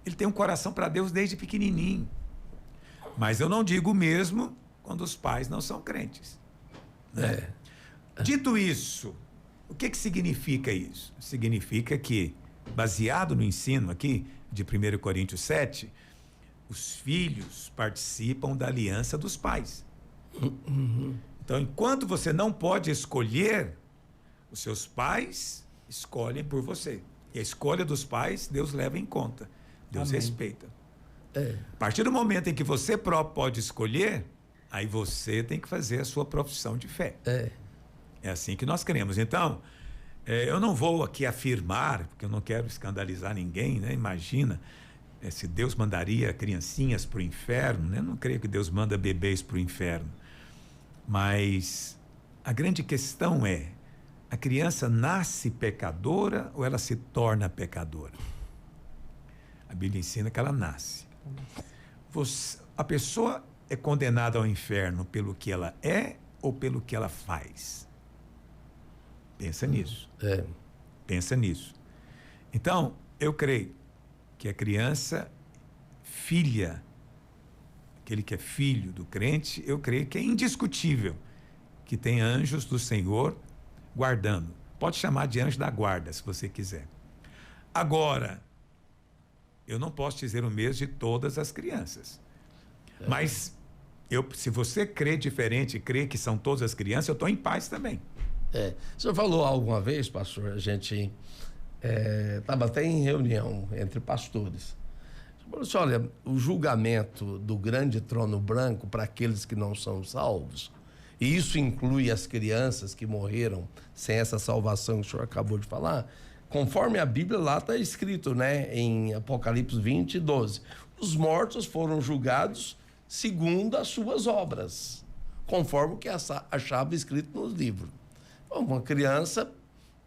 Ele tem um coração para Deus desde pequenininho. Mas eu não digo o mesmo quando os pais não são crentes. Né? Dito isso, o que significa isso? Significa que, baseado no ensino aqui de 1 Coríntios 7, os filhos participam da aliança dos pais. Então, enquanto você não pode escolher, os seus pais escolhem por você. E a escolha dos pais, Deus leva em conta. Deus Amém. respeita. A partir do momento em que você próprio pode escolher, aí você tem que fazer a sua profissão de fé. É assim que nós queremos. Então, eu não vou aqui afirmar, porque eu não quero escandalizar ninguém, né? Imagina, se Deus mandaria criancinhas para o inferno, né? Eu não creio que Deus manda bebês para o inferno. Mas a grande questão é, a criança nasce pecadora ou ela se torna pecadora? A Bíblia ensina que ela nasce. A pessoa é condenada ao inferno pelo que ela é ou pelo que ela faz? Pensa nisso. Pensa nisso. Então, eu creio que a criança, filha, aquele que é filho do crente, eu creio que é indiscutível que tem anjos do Senhor guardando. Pode chamar de anjo da guarda, se você quiser. Agora, eu não posso dizer o mesmo de todas as crianças. Mas, se você crê diferente, crê que são todas as crianças, eu estou em paz também. O senhor falou alguma vez, pastor, a gente estava até em reunião entre pastores. Falou assim, olha, o julgamento do grande trono branco para aqueles que não são salvos, e isso inclui as crianças que morreram sem essa salvação que o senhor acabou de falar, conforme a Bíblia lá está escrito, né, em Apocalipse 20, 12, os mortos foram julgados segundo as suas obras, conforme o que achava escrito nos livros. Uma criança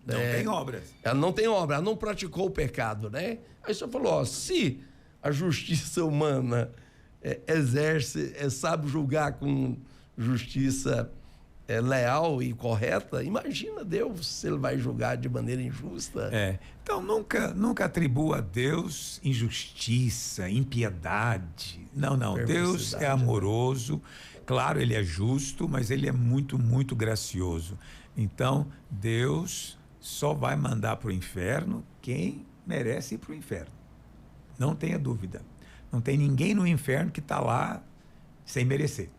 não tem obras. Ela não tem obra, ela não praticou o pecado, né? Aí o senhor falou, se a justiça humana sabe julgar com justiça leal e correta, imagina Deus se ele vai julgar de maneira injusta. Então nunca atribua a Deus injustiça, impiedade. Não. Deus é amoroso, claro, ele é justo, mas ele é muito, muito gracioso. Então, Deus só vai mandar para o inferno quem merece ir para o inferno. Não tenha dúvida. Não tem ninguém no inferno que está lá sem merecer.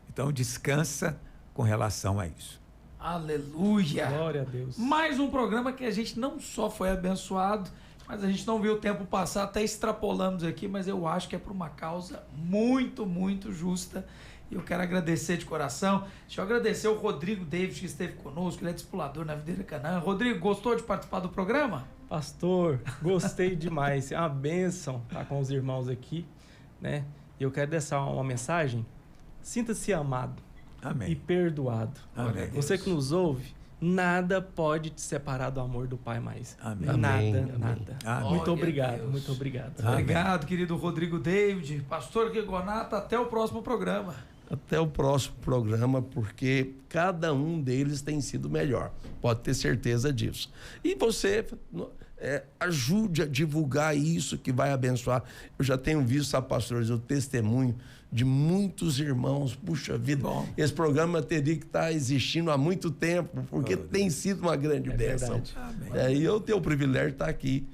Então, descansa com relação a isso. Aleluia! Glória a Deus. Mais um programa que a gente não só foi abençoado, mas a gente não viu o tempo passar, até extrapolamos aqui, mas eu acho que é por uma causa muito, muito justa. E eu quero agradecer de coração. Deixa eu agradecer o Rodrigo David, que esteve conosco, ele é discipulador na Videira Canaã. Rodrigo, gostou de participar do programa? Pastor, gostei demais. É uma bênção estar com os irmãos aqui, né? E eu quero deixar uma mensagem. Sinta-se amado. Amém. E perdoado. Amém. Você que nos ouve, Nada pode te separar do amor do Pai mais. Amém. Nada, Amém. nada. Amém. Muito Glória a obrigado, Deus. muito obrigado. Obrigado, querido Rodrigo David. Pastor Rigonato, até o próximo programa. Até o próximo programa, porque cada um deles tem sido melhor. Pode ter certeza disso. E você ajude a divulgar isso que vai abençoar. Eu já tenho visto, sabe, pastores, o testemunho de muitos irmãos. Puxa vida, Bom. esse programa teria que estar existindo há muito tempo, porque tem sido uma grande bênção. verdade. E eu tenho o privilégio de estar aqui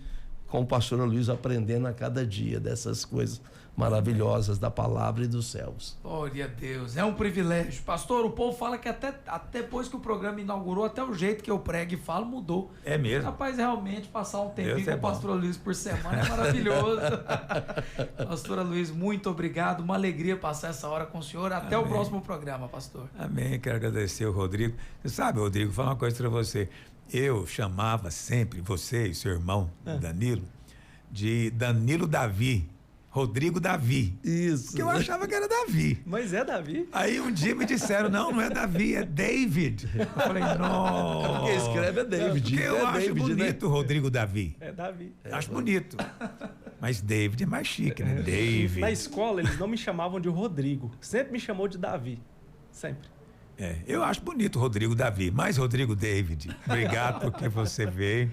com o pastor Luiz, aprendendo a cada dia dessas coisas maravilhosas da palavra e dos céus. Glória a Deus, é um privilégio. Pastor, o povo fala que até depois que o programa inaugurou, até o jeito que eu prego e falo mudou. É mesmo. Rapaz, realmente, passar um tempinho Deus com é o bom. pastor Luiz por semana é maravilhoso. Pastora Luiz, muito obrigado. Uma alegria passar essa hora com o senhor. Até o próximo programa, pastor. Amém. Quero agradecer o Rodrigo. Você sabe, Rodrigo, vou falar uma coisa para você. Eu chamava sempre você e seu irmão, Danilo, de Danilo Davi. Rodrigo Davi. Isso. Porque eu achava que era Davi. Mas é Davi. Aí um dia me disseram, não é Davi, é David. Eu falei, não. Quem escreve é David. Porque eu é acho David, bonito o Rodrigo Davi. É Davi. Acho bonito. Mas David é mais chique, né? David. Na escola, eles não me chamavam de Rodrigo. Sempre me chamou de Davi. Sempre. Eu acho bonito o Rodrigo Davi, mas Rodrigo David, obrigado porque você veio,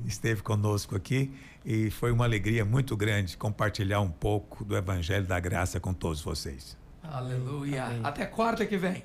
esteve conosco aqui e foi uma alegria muito grande compartilhar um pouco do Evangelho da Graça com todos vocês. Aleluia. Até quarta que vem.